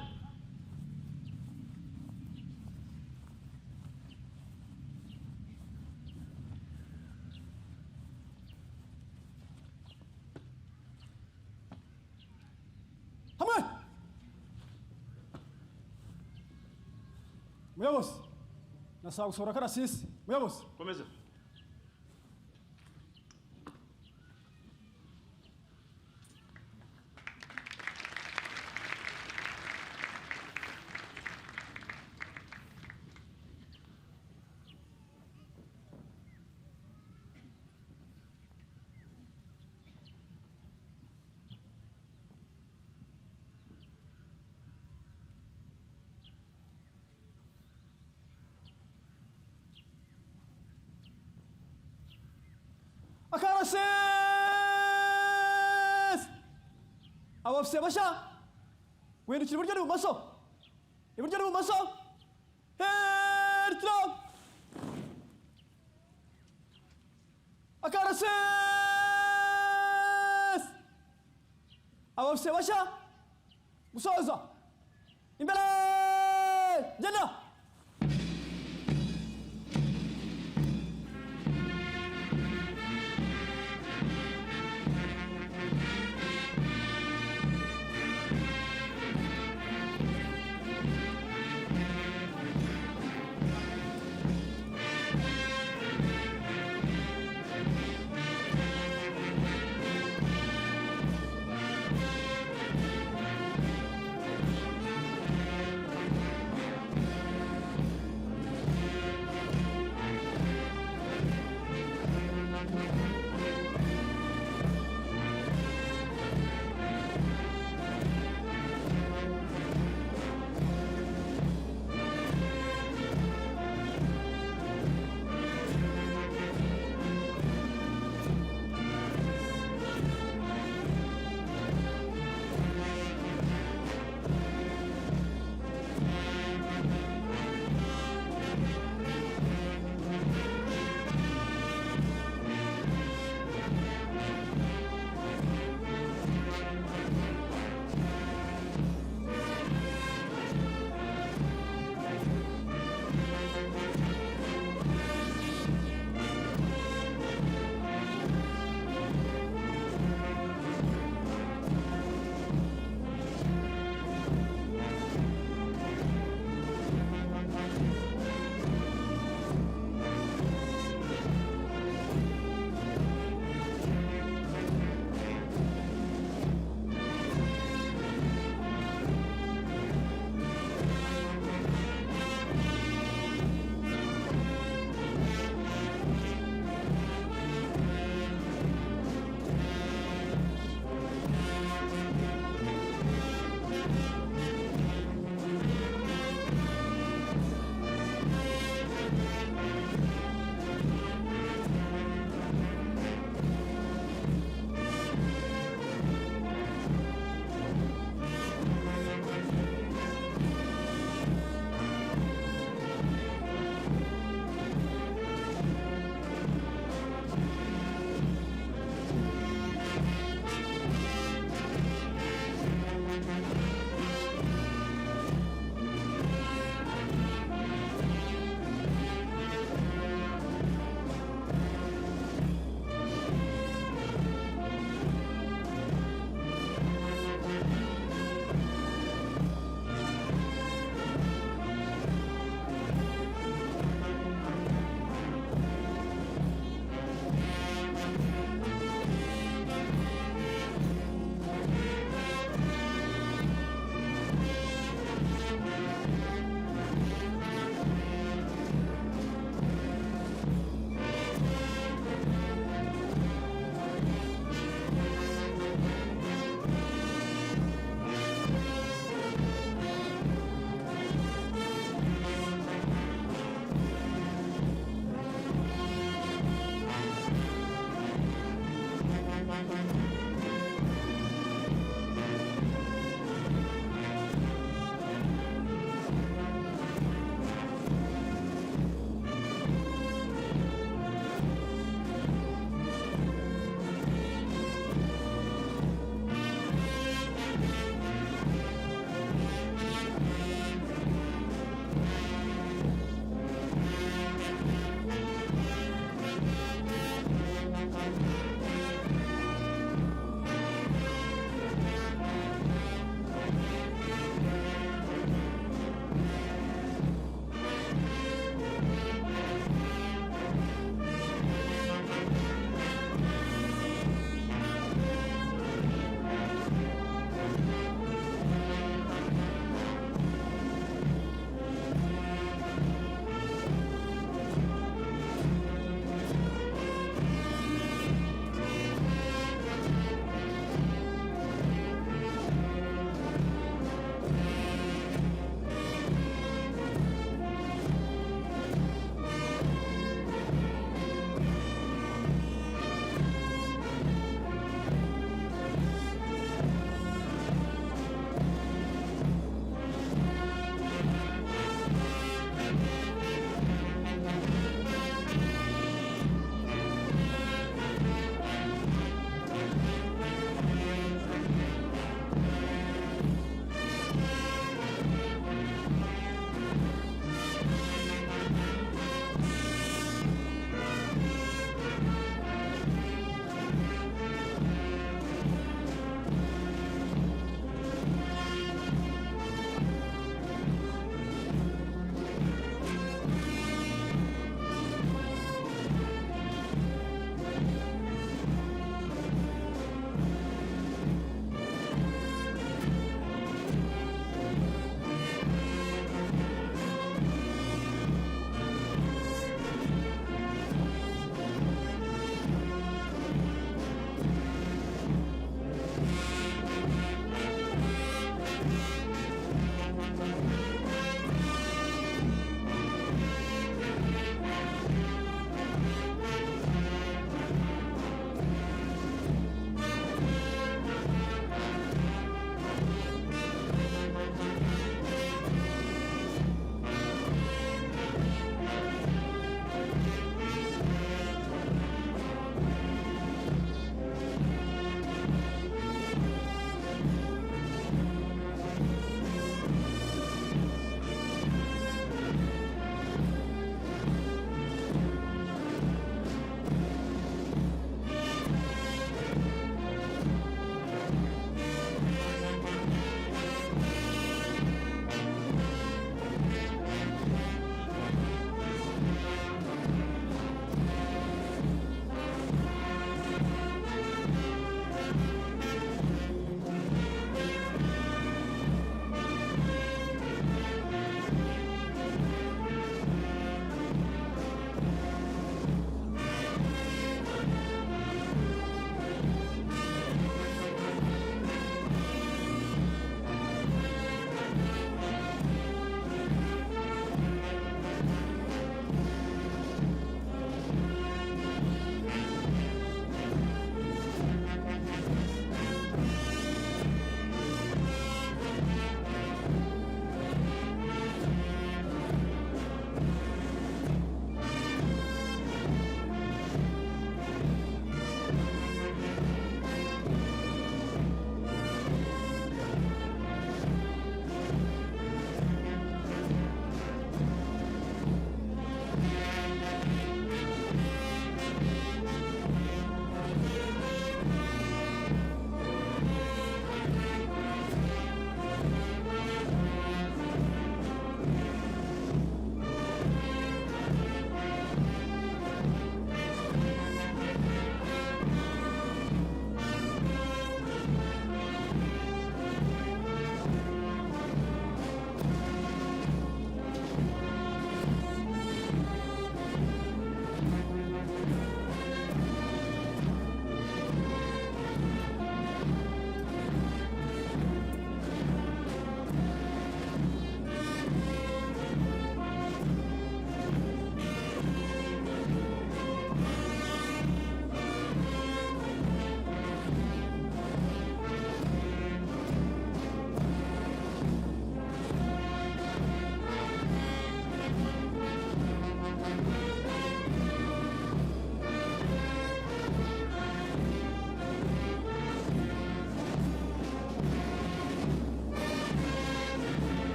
hamwe muyobozi nasaba gusohora akarasisi muyobozi Komeza. akarasisi abafisiye bashya guhindukira iburyo n'ibumoso iburyo n'ibumoso hertro akarasisi abafisiye bashya gusoza imbere genda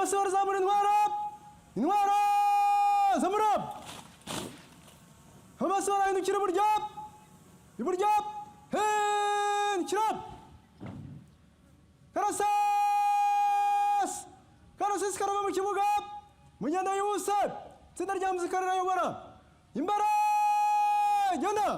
abasore zamura intwaro, intwaro zamura, abasore hindukira iburyo, iburyo, hindukira, karasasi, karasisi karava mu kibuga, mugenda yihuse, itsinda rya muzika rirayobora, imbere, genda.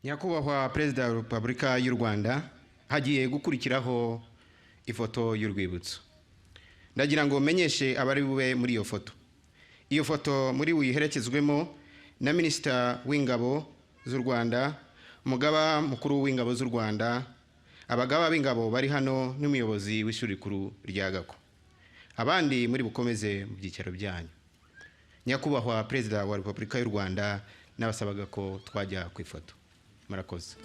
Nyakubahwa Perezida wa Repubulika y'u Rwanda, hagiye gukurikiraho ifoto y'urwibutso. Ndagira ngo menyeshe abari bube muri iyo foto. Iyo foto muri wiherekezwemo na Minisita w'Ingabo z'u Rwanda, Umugaba Mukuru w'Ingabo z'u Rwanda, abagaba b'ingabo bari hano n'umuyobozi w'ishuri rikuru rya Gako. abandi muri bukomeze mu byicaro byanyu. Nyakubahwa Perezida wa Repubulika y'u Rwanda, nabasabaga ko twajya ku ifoto. Murakoze.